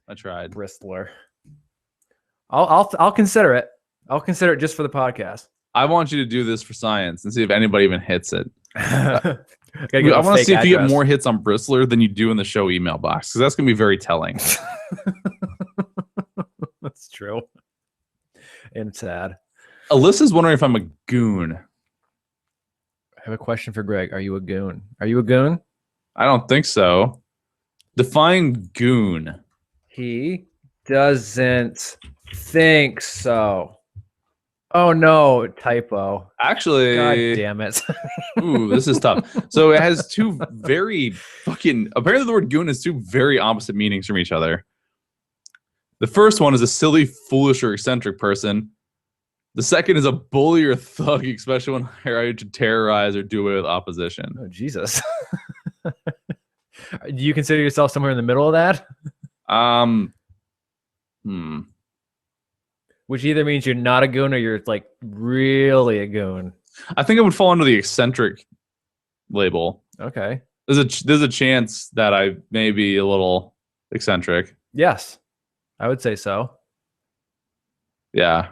I tried. Bristler. I'll consider it. I'll consider it just for the podcast. I want you to do this for science and see if anybody even hits it. I want to see if you get more hits on Bristler than you do in the show email box, because that's going to be very telling. That's true. And sad. Alyssa's wondering if I'm a goon. I have a question for Greg. Are you a goon? Are you a goon? I don't think so. Define goon. He doesn't think so. Oh no, typo. Actually, God damn it. Ooh, this is tough. So it has two very apparently the word goon has two very opposite meanings from each other. The first one is a silly, foolish, or eccentric person. The second is a bully or thug, especially when hired to terrorize or do away with opposition. Oh, Jesus. Do you consider yourself somewhere in the middle of that? Which either means you're not a goon or you're like really a goon. I think I would fall under the eccentric label. Okay. There's a chance that I may be a little eccentric. Yes, I would say so. Yeah.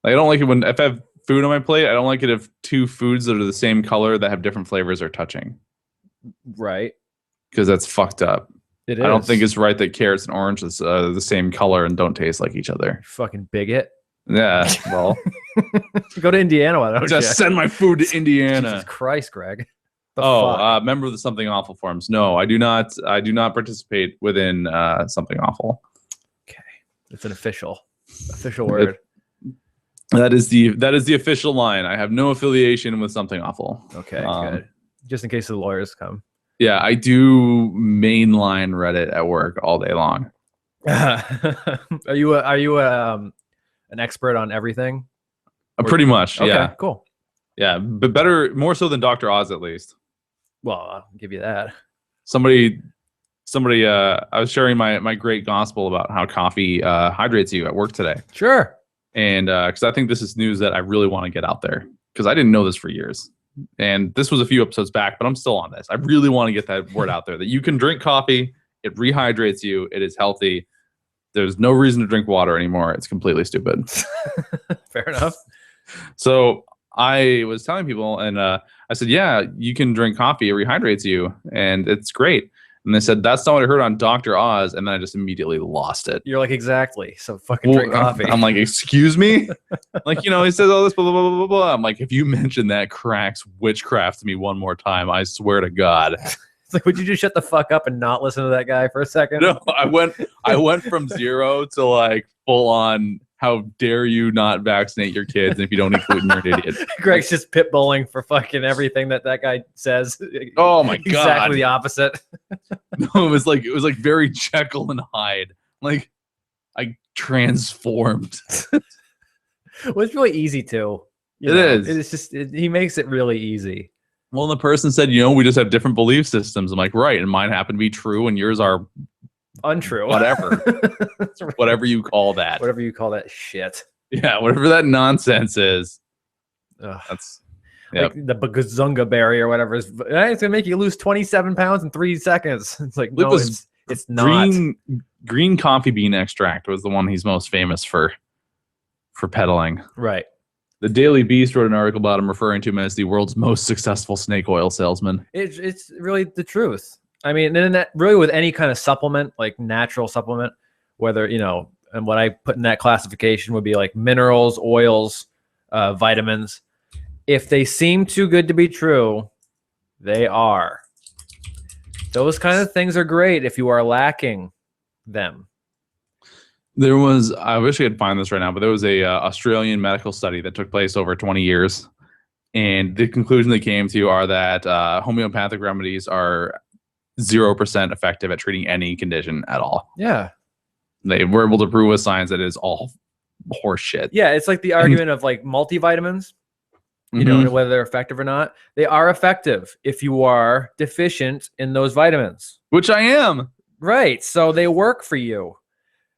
Like, I don't like it if I have food on my plate. I don't like it if two foods that are the same color that have different flavors are touching. Right. Because that's fucked up. It is. I don't think it's right that carrots and oranges are the same color and don't taste like each other. Fucking bigot. Yeah, well. Go to Indiana. Why don't you? Just send my food to Indiana. Jesus Christ, Greg. Member of the Something Awful forums. No, I do not participate within Something Awful. Okay. It's an official word. That is the official line. I have no affiliation with Something Awful. Okay, good. Just in case the lawyers come. Yeah, I do mainline Reddit at work all day long. Are you an expert on everything? Pretty much, okay, yeah. Cool. Yeah, but more so than Dr. Oz, at least. Well, I'll give you that. Somebody, I was sharing my great gospel about how coffee hydrates you at work today. Sure. And because I think this is news that I really want to get out there, because I didn't know this for years. And this was a few episodes back, but I'm still on this. I really want to get that word out there that you can drink coffee. It rehydrates you. It is healthy. There's no reason to drink water anymore. It's completely stupid. Fair enough. So I was telling people, and I said, yeah, you can drink coffee. It rehydrates you, and it's great. And they said, that's not what I heard on Dr. Oz. And then I just immediately lost it. You're like, exactly. So fucking drink coffee. I'm like, excuse me? Like, he says all this, blah, blah, blah, blah, blah. I'm like, if you mention that cracks witchcraft to me one more time, I swear to God. It's like, would you just shut the fuck up and not listen to that guy for a second? No, I went from 0 to like full on, how dare you not vaccinate your kids? And if you don't eat gluten, you're an idiot. Greg's just pitbulling for fucking everything that guy says. Oh my God. Exactly the opposite. No, it was like very Jekyll and Hyde. Like, I transformed. Well, it's really easy too. It is. It's just he makes it really easy. Well, the person said, we just have different belief systems. I'm like, right, and mine happen to be true, and yours are untrue. Whatever, whatever you call that. Whatever you call that shit. Yeah, whatever that nonsense is. Ugh. That's like the Bagazunga berry or whatever is. It's gonna make you lose 27 pounds in 3 seconds. It's like no, it's not. Green coffee bean extract was the one he's most famous for peddling. Right. The Daily Beast wrote an article about him referring to him as the world's most successful snake oil salesman. It's really the truth. I mean, and that really with any kind of supplement, like natural supplement, whether, and what I put in that classification would be like minerals, oils, vitamins. If they seem too good to be true, they are. Those kind of things are great if you are lacking them. There was, I wish I could find this right now, but there was a Australian medical study that took place over 20 years. And the conclusion they came to are that homeopathic remedies are 0% effective at treating any condition at all. Yeah. They were able to prove with science that it is all horseshit. Yeah, it's like the argument of like multivitamins, whether they're effective or not. They are effective if you are deficient in those vitamins. Which I am. Right. So they work for you.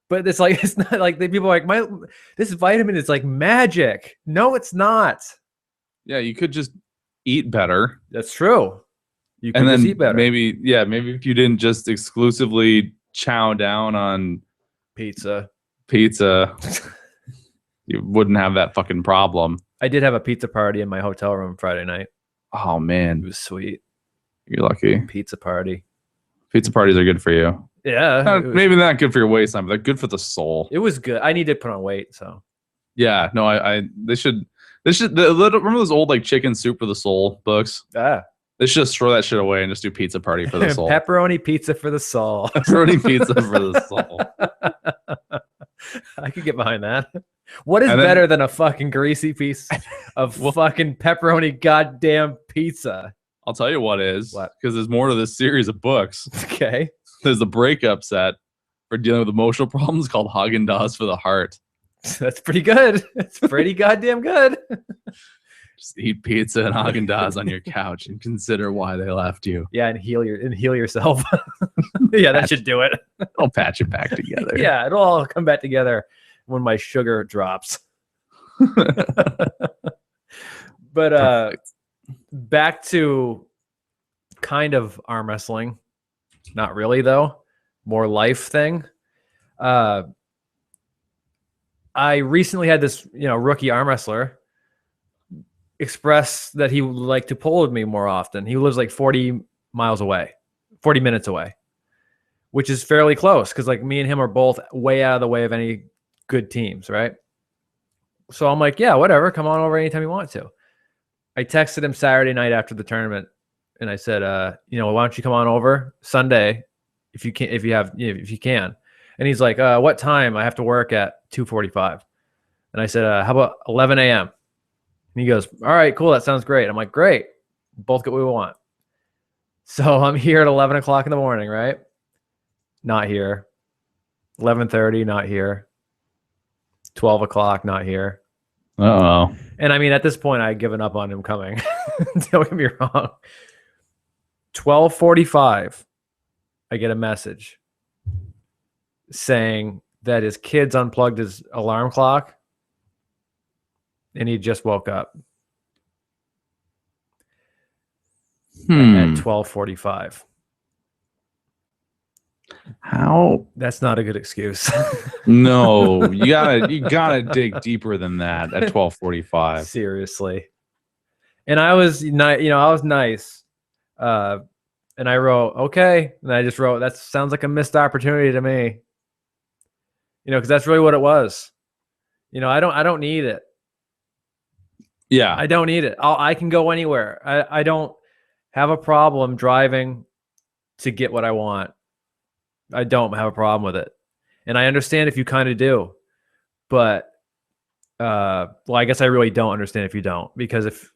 But it's like, it's not like people are like, this vitamin is like magic. No, it's not. Yeah, you could just eat better. That's true. You could just eat better. Maybe if you didn't just exclusively chow down on pizza, you wouldn't have that fucking problem. I did have a pizza party in my hotel room Friday night. Oh, man. It was sweet. You're lucky. Pizza party. Pizza parties are good for you. Yeah. Maybe not good for your waistline, but they're good for the soul. It was good. I need to put on weight, so. Yeah, no, they should remember those old like chicken soup for the soul books? Yeah. They should just throw that shit away and just do pizza party for the soul. Pepperoni pizza for the soul. Pepperoni pizza for the soul. I could get behind that. What is better than a fucking greasy piece of fucking pepperoni goddamn pizza? I'll tell you what is. What? Because there's more to this series of books. Okay. There's a breakup set for dealing with emotional problems called Haagen-Dazs for the heart. That's pretty good. It's pretty goddamn good. Just eat pizza and Haagen-Dazs on your couch and consider why they left you. Yeah, and heal yourself. Yeah, that should do it. I'll patch it back together. Yeah, it'll all come back together when my sugar drops. But back to kind of arm wrestling. Not really, though. More life thing. I recently had this, rookie arm wrestler express that he would like to pull with me more often. He lives like 40 minutes away, which is fairly close because like me and him are both way out of the way of any good teams, right? So I'm like, yeah, whatever. Come on over anytime you want to. I texted him Saturday night after the tournament, and I said, why don't you come on over Sunday if you can. And he's like, what time? I have to work at 2:45. And I said, how about 11 a.m.? And he goes, all right, cool. That sounds great. I'm like, great. Both get what we want. So I'm here at 11 o'clock in the morning, right? Not here. 11:30, not here. 12 o'clock, not here. Uh-oh. And I mean, at this point, I had given up on him coming. Don't get me wrong. 12:45, I get a message saying that his kid's unplugged his alarm clock and he just woke up at 12:45. How? That's not a good excuse. No, you gotta dig deeper than that at 12:45. Seriously. And I was I was nice. And I wrote, okay. And I just wrote, that sounds like a missed opportunity to me. Because that's really what it was. I don't need it. Yeah. I don't need it. I can go anywhere. I don't have a problem driving to get what I want. I don't have a problem with it. And I understand if you kind of do. But, well, I guess I really don't understand if you don't. Because if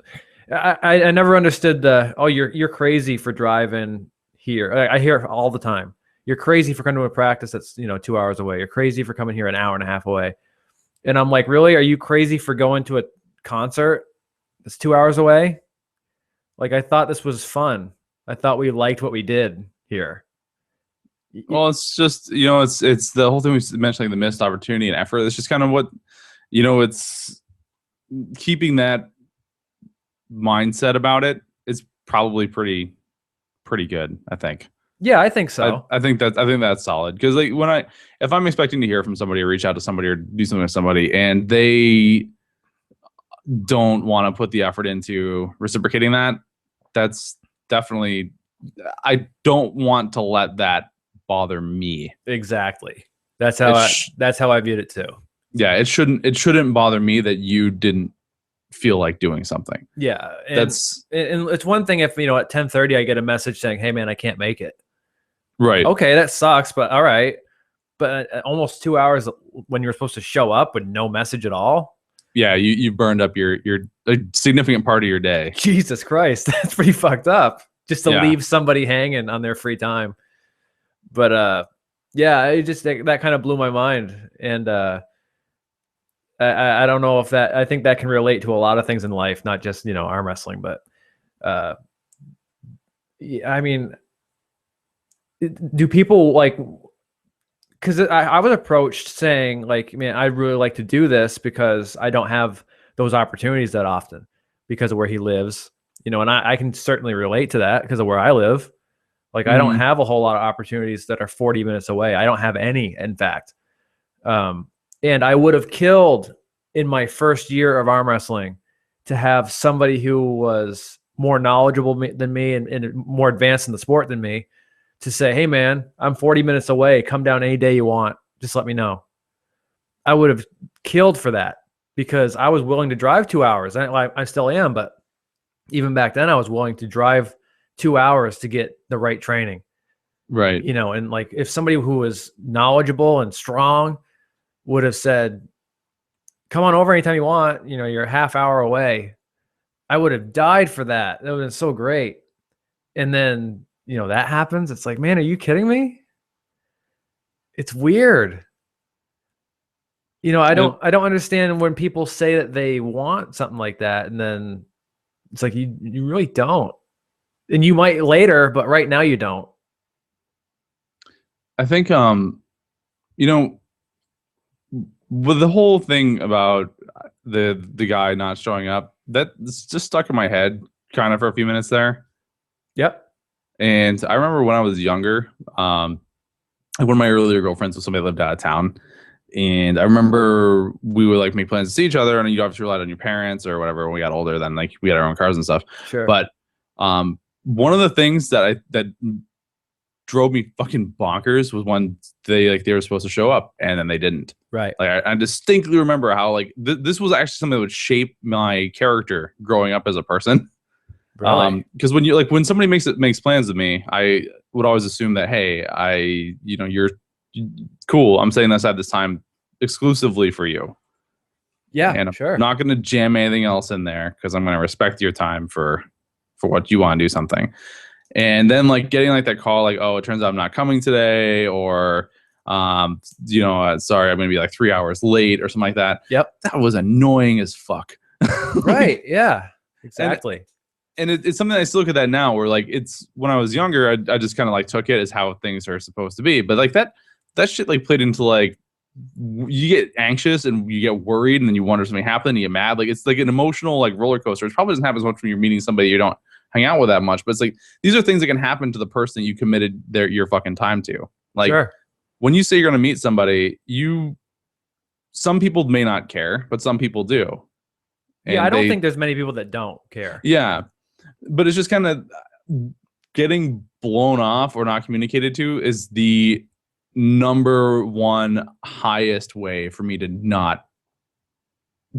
I never understood you're crazy for driving here. I hear it all the time. You're crazy for coming to a practice that's 2 hours away. You're crazy for coming here an hour and a half away. And I'm like, really? Are you crazy for going to a concert that's 2 hours away? Like, I thought this was fun. I thought we liked what we did here. Well, it's just it's the whole thing we mentioned, like the missed opportunity and effort. It's just kind of what it's keeping that mindset about it is probably pretty good, I think. Yeah, I think so. I think that's solid, because like if I'm expecting to hear from somebody or reach out to somebody or do something with somebody and they don't want to put the effort into reciprocating that, that's definitely, I don't want to let that bother me. Exactly. That's how I viewed it too. Yeah, it shouldn't bother me that you didn't feel like doing something. Yeah, and that's it's one thing if at 10:30 I get a message saying, "Hey man, I can't make it." Right. Okay, that sucks, but all right. But almost 2 hours when you're supposed to show up with no message at all. Yeah, you burned up your a significant part of your day. Jesus Christ, that's pretty fucked up. Just to leave somebody hanging on their free time. But yeah, it just that kind of blew my mind, and I don't know if that, I think that can relate to a lot of things in life, not just arm wrestling, but I mean, do people like? Because I was approached saying like, man, I'd really like to do this because I don't have those opportunities that often because of where he lives, and I can certainly relate to that because of where I live. Like, I don't have a whole lot of opportunities that are 40 minutes away. I don't have any, in fact. And I would have killed in my first year of arm wrestling to have somebody who was more knowledgeable than me and more advanced in the sport than me to say, hey, man, I'm 40 minutes away. Come down any day you want. Just let me know. I would have killed for that because I was willing to drive 2 hours. I still am, but even back then I was willing to drive 2 hours to get the right training. Right. And like if somebody who was knowledgeable and strong would have said, come on over anytime you want, you're a half hour away, I would have died for that. That would have been so great. And then, that happens. It's like, man, are you kidding me? It's weird. I don't understand when people say that they want something like that. And then it's like, you really don't. And you might later, but right now you don't. I think, with the whole thing about the guy not showing up, that's just stuck in my head kind of for a few minutes there. Yep. And I remember when I was younger, one of my earlier girlfriends was somebody that lived out of town. And I remember we would like make plans to see each other, and you obviously relied on your parents or whatever. When we got older, then like we had our own cars and stuff. Sure. But one of the things that drove me fucking bonkers was when they were supposed to show up and then they didn't. Right. Like I distinctly remember how like this was actually something that would shape my character growing up as a person. Really? Because when somebody makes plans with me, I would always assume that, hey, you're cool. I'm setting aside this time exclusively for you. Yeah, and I'm sure. not going to jam anything else in there because I'm going to respect your time for what you want to do something. And then like getting like that call, like, oh, it turns out I'm not coming today, or sorry, I'm going to be like 3 hours late or something like that. Yep. That was annoying as fuck. Right. Yeah. Exactly. it's something I still look at that now where like it's when I was younger, I just kind of like took it as how things are supposed to be. But like that shit like played into like you get anxious and you get worried and then you wonder something happened and you get mad. Like it's like an emotional like roller coaster. It probably doesn't happen as much when you're meeting somebody you don't hang out with that much. But it's like these are things that can happen to the person you committed your fucking time to. Like Sure. when you say you're gonna meet somebody, some people may not care, but some people do. Yeah, I don't think there's many people that don't care. Yeah. But it's just kind of getting blown off or not communicated to is the number one highest way for me to not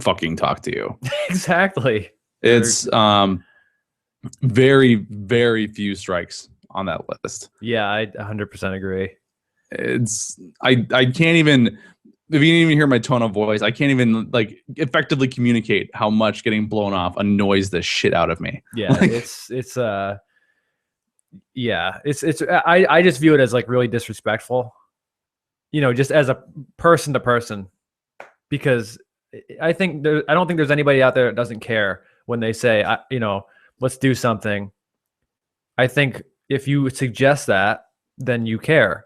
fucking talk to you. Exactly. It's very, very few strikes on that list. Yeah, I 100% agree. It's I can't even, if you didn't even hear my tone of voice, I can't even like effectively communicate how much getting blown off annoys the shit out of me. Yeah, Like, I just view it as like really disrespectful, just as a person to person, because I don't think there's anybody out there that doesn't care when they say, let's do something. I think if you suggest that, then you care.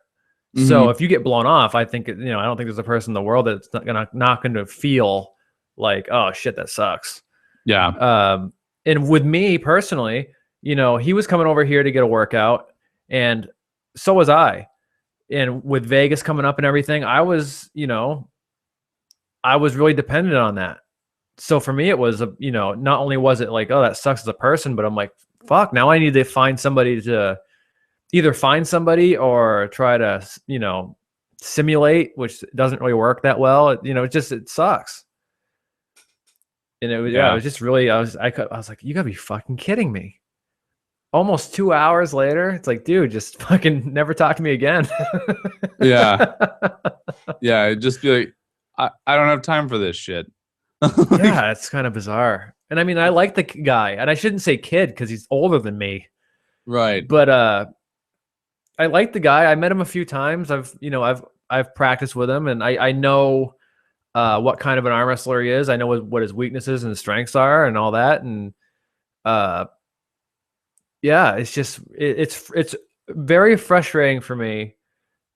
So if you get blown off, I think, I don't think there's a person in the world that's not going to feel like, oh shit, that sucks. yeah. And with me personally, he was coming over here to get a workout, and so was I. And with Vegas coming up and everything, I was really dependent on that. So for me, it was, not only was it like, oh, that sucks as a person, but I'm like, fuck, now I need to find somebody to either find somebody or try to, simulate, which doesn't really work that well. It sucks. And it was just really, I was like, you gotta be fucking kidding me. Almost 2 hours later, it's like, dude, just fucking never talk to me again. Yeah. Yeah. Just be like, I don't have time for this shit. Yeah, it's kind of bizarre. And I mean, I like the guy, and I shouldn't say kid because he's older than me. Right. But I like the guy. I met him a few times. I've practiced with him, and I know what kind of an arm wrestler he is. I know what his weaknesses and strengths are and all that. And yeah, it's very frustrating for me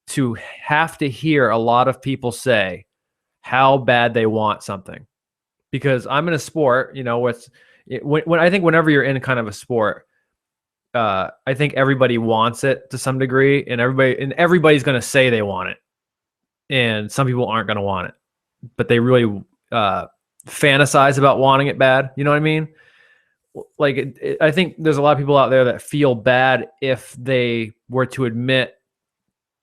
to have to hear a lot of people say how bad they want something, because I'm in a sport, when I think whenever you're in kind of a sport, I think everybody wants it to some degree, and everybody's going to say they want it, and some people aren't going to want it, but they really fantasize about wanting it bad. You know what I mean? Like, I think there's a lot of people out there that feel bad if they were to admit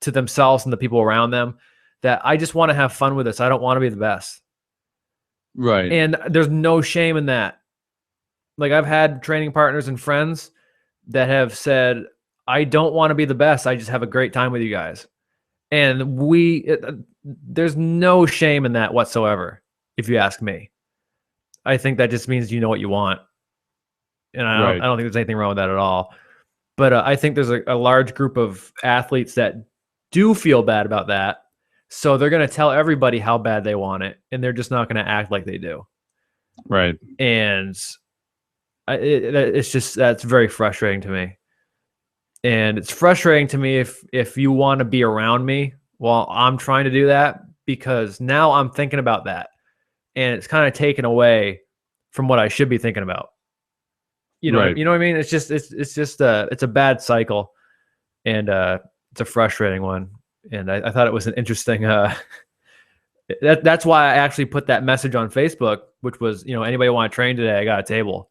to themselves and the people around them that I just want to have fun with this. I don't want to be the best. Right. And there's no shame in that. Like, I've had training partners and friends that have said, I don't want to be the best. I just have a great time with you guys. And there's no shame in that whatsoever, if you ask me. I think that just means you know what you want. And I don't think there's anything wrong with that at all. But I think there's a large group of athletes that do feel bad about that. So they're going to tell everybody how bad they want it, and they're just not going to act like they do. Right. And that's very frustrating to me. And it's frustrating to me if you want to be around me while I'm trying to do that, because now I'm thinking about that, and it's kind of taken away from what I should be thinking about. You know what I mean? It's just it's a bad cycle, and it's a frustrating one. And I thought it was an interesting. That's why I actually put that message on Facebook, which was, anybody want to train today? I got a table.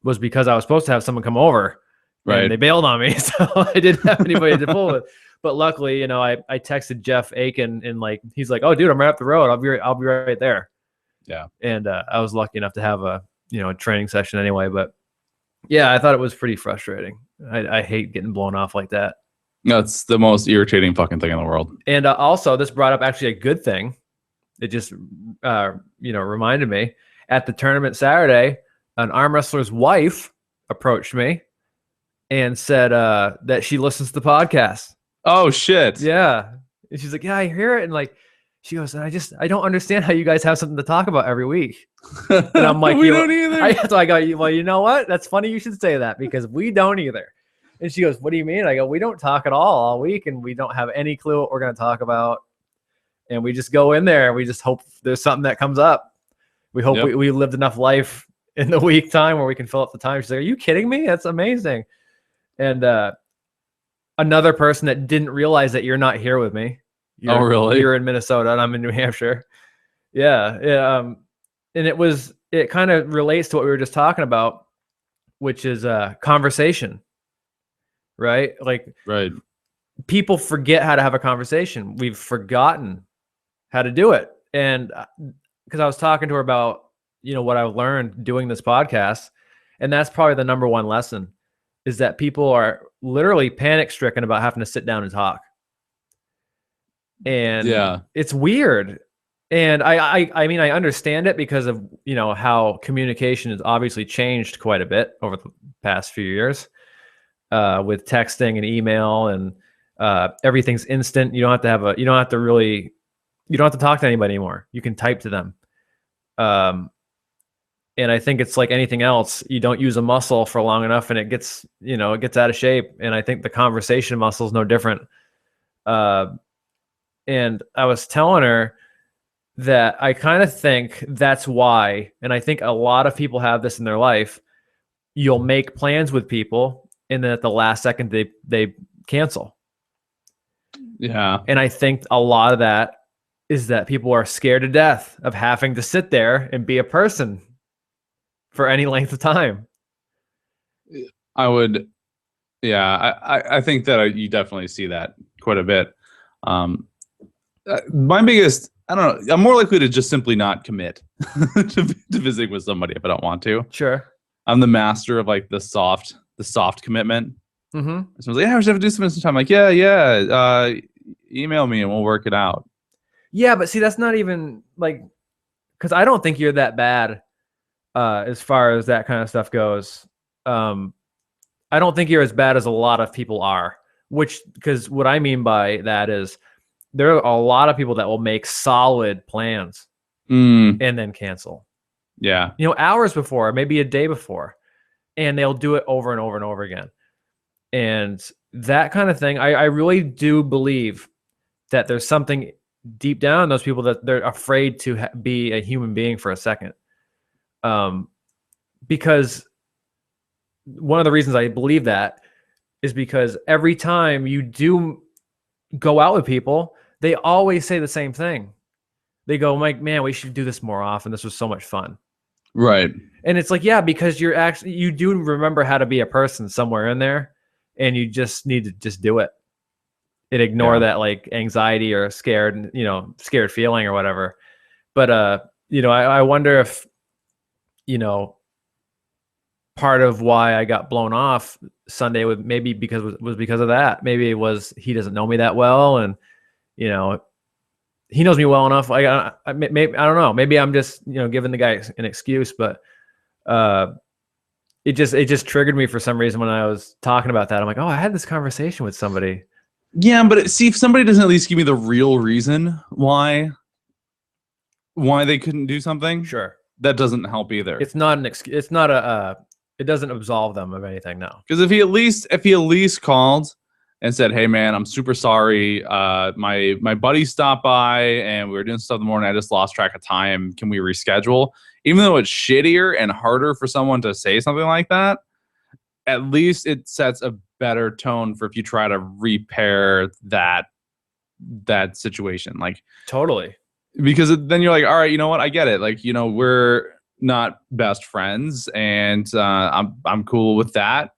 Was because I was supposed to have someone come over, right? And they bailed on me, so I didn't have anybody to pull with. But luckily, I texted Jeff Aiken, and he's like, "Oh, dude, I'm right up the road. I'll be right there." Yeah. And I was lucky enough to have a training session anyway. But yeah, I thought it was pretty frustrating. I hate getting blown off like that. That's the most irritating fucking thing in the world. And also, this brought up actually a good thing. It just, reminded me at the tournament Saturday, an arm wrestler's wife approached me and said that she listens to the podcast. Oh shit! Yeah, and she's like, "Yeah, I hear it," and She goes, I don't understand how you guys have something to talk about every week. And I'm like, we don't either. So I go, well, you know what? That's funny you should say that because we don't either. And she goes, what do you mean? I go, we don't talk at all week and we don't have any clue what we're going to talk about. And we just go in there and we just hope there's something that comes up. We hope we lived enough life in the week time where we can fill up the time. She's like, are you kidding me? That's amazing. And another person that didn't realize that you're not here with me. Oh, really? You're in Minnesota and I'm in New Hampshire. Yeah. And it kind of relates to what we were just talking about, which is conversation, right? Like, right. People forget how to have a conversation. We've forgotten how to do it. And because I was talking to her about, what I've learned doing this podcast, and that's probably the number one lesson is that people are literally panic stricken about having to sit down and talk. And it's weird. And I mean, I understand it because of, how communication has obviously changed quite a bit over the past few years with texting and email and everything's instant. You don't have to talk to anybody anymore. You can type to them. And I think it's like anything else. You don't use a muscle for long enough and it gets out of shape. And I think the conversation muscle is no different. And I was telling her that I kind of think that's why, and I think a lot of people have this in their life, you'll make plans with people and then at the last second they cancel. Yeah. And I think a lot of that is that people are scared to death of having to sit there and be a person for any length of time. I would, I think that you definitely see that quite a bit. My biggest, I don't know, I'm more likely to just simply not commit to visiting with somebody if I don't want to. Sure. I'm the master of like the soft commitment. Mm-hmm. Someone's like, yeah, we should have to do something sometime. I'm like, yeah. Email me and we'll work it out. Yeah, but see, that's not even like, because I don't think you're that bad as far as that kind of stuff goes. I don't think you're as bad as a lot of people are, because what I mean by that is there are a lot of people that will make solid plans and then cancel. Yeah. Hours before, maybe a day before, and they'll do it over and over and over again. And that kind of thing, I really do believe that there's something deep down in those people that they're afraid to be a human being for a second. Because one of the reasons I believe that is because every time you do go out with people, they always say the same thing. They go, Mike, man, we should do this more often. This was so much fun. Right. And it's like, yeah, because you do remember how to be a person somewhere in there, and you just need to just do it and ignore that like anxiety or scared feeling or whatever. But, I wonder if, part of why I got blown off Sunday was maybe because of that. Maybe it was, he doesn't know me that well. And, he knows me well enough. Maybe, I don't know. Maybe I'm just, giving the guy an excuse, but, it just triggered me for some reason when I was talking about that. I'm like, oh, I had this conversation with somebody. Yeah, but see, if somebody doesn't at least give me the real reason why they couldn't do something, sure, that doesn't help either. It's not an excuse. It's not it doesn't absolve them of anything. No, because if he at least called and said, hey man, I'm super sorry. My buddy stopped by and we were doing stuff in the morning. I just lost track of time. Can we reschedule? Even though it's shittier and harder for someone to say something like that, at least it sets a better tone for if you try to repair that situation. Like, totally. Because then you're like, all right, you know what? I get it. Like, we're not best friends and I'm cool with that.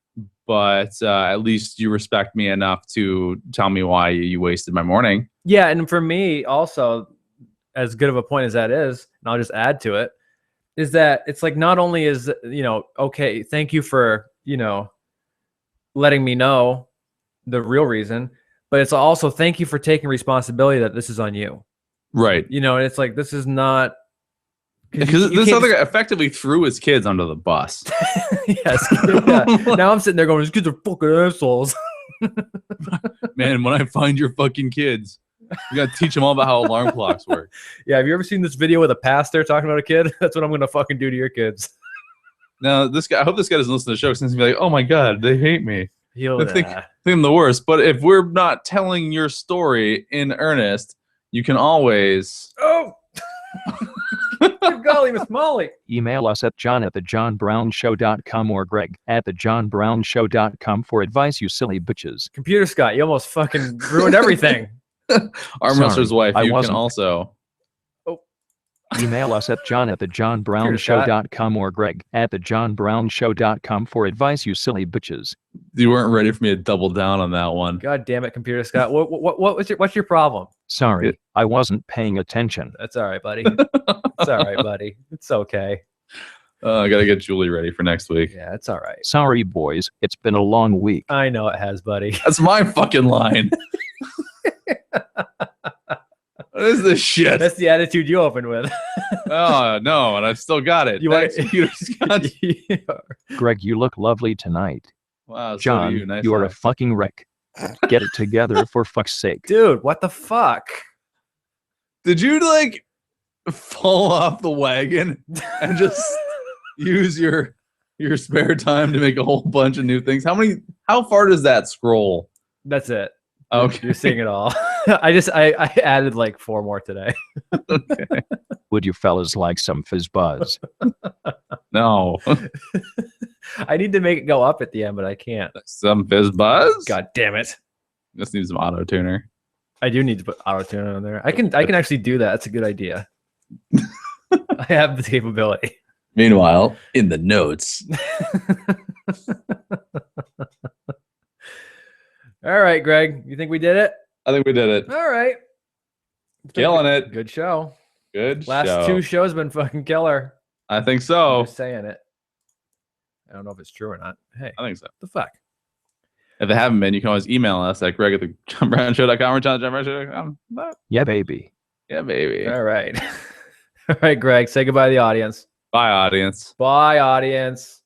But at least you respect me enough to tell me why you wasted my morning. Yeah. And for me also, as good of a point as that is, and I'll just add to it, is that it's like, not only is, okay, thank you for, letting me know the real reason, but it's also thank you for taking responsibility that this is on you. Right. It's like, this is not, because this other guy effectively threw his kids under the bus. Yes. Yeah. Now I'm sitting there going, these kids are fucking assholes. Man, when I find your fucking kids. You got to teach them all about how alarm clocks work. Yeah, have you ever seen this video with a pastor talking about a kid? That's what I'm gonna fucking do to your kids. Now, this guy, I hope this guy doesn't listen to the show since he's like, oh my God, they hate me. He'll I think I'm the worst. But if we're not telling your story in earnest, you can always. Oh, good golly, Miss Molly. Email us at john@thejohnbrownshow.com or greg@thejohnbrownshow.com for advice, you silly bitches. Computer Scott, you almost fucking ruined everything. Arm wrestler's wife, I you wasn't. can also. Email us at john@thejohnbrownshow.com or greg@thejohnbrownshow.com for advice, you silly bitches. You weren't ready for me to double down on that one. God damn it, Computer Scott. What's your problem? Sorry, I wasn't paying attention. That's all right, buddy. It's all right, buddy. It's okay. I gotta get Julie ready for next week. Yeah, it's all right. Sorry, boys. It's been a long week. I know it has, buddy. That's my fucking line. What is this shit? That's the attitude you open with. Oh no, and I've still got it. You want Thanks, Computer Scott. Greg, you look lovely tonight. Wow, so John, do you. Nice you are a hat. fucking wreck. Get it together for fuck's sake. Dude, what the fuck? Did you like fall off the wagon and just use your spare time to make a whole bunch of new things? How far does that scroll? That's it. Okay. You're seeing it all. I added like 4 more today. Okay. Would you fellas like some fizz buzz? No. I need to make it go up at the end, but I can't. Some fizz buzz? God damn it. Just need some auto tuner. I do need to put auto tune on there. I can actually do that. That's a good idea. I have the capability. Meanwhile, in the notes. All right, Greg. You think we did it? I think we did it. All right. Killing it. Good show. Good Last show. 2 shows been fucking killer. I think I'm so. just saying it. I don't know if it's true or not. Hey, I think so. what the fuck? If they haven't been, you can always email us at greg@thejohnbrownshow.com or john@thejohnbrownshow.com. Yeah, baby. Yeah, baby. All right. All right, Greg. Say goodbye to the audience. Bye, audience. Bye, audience.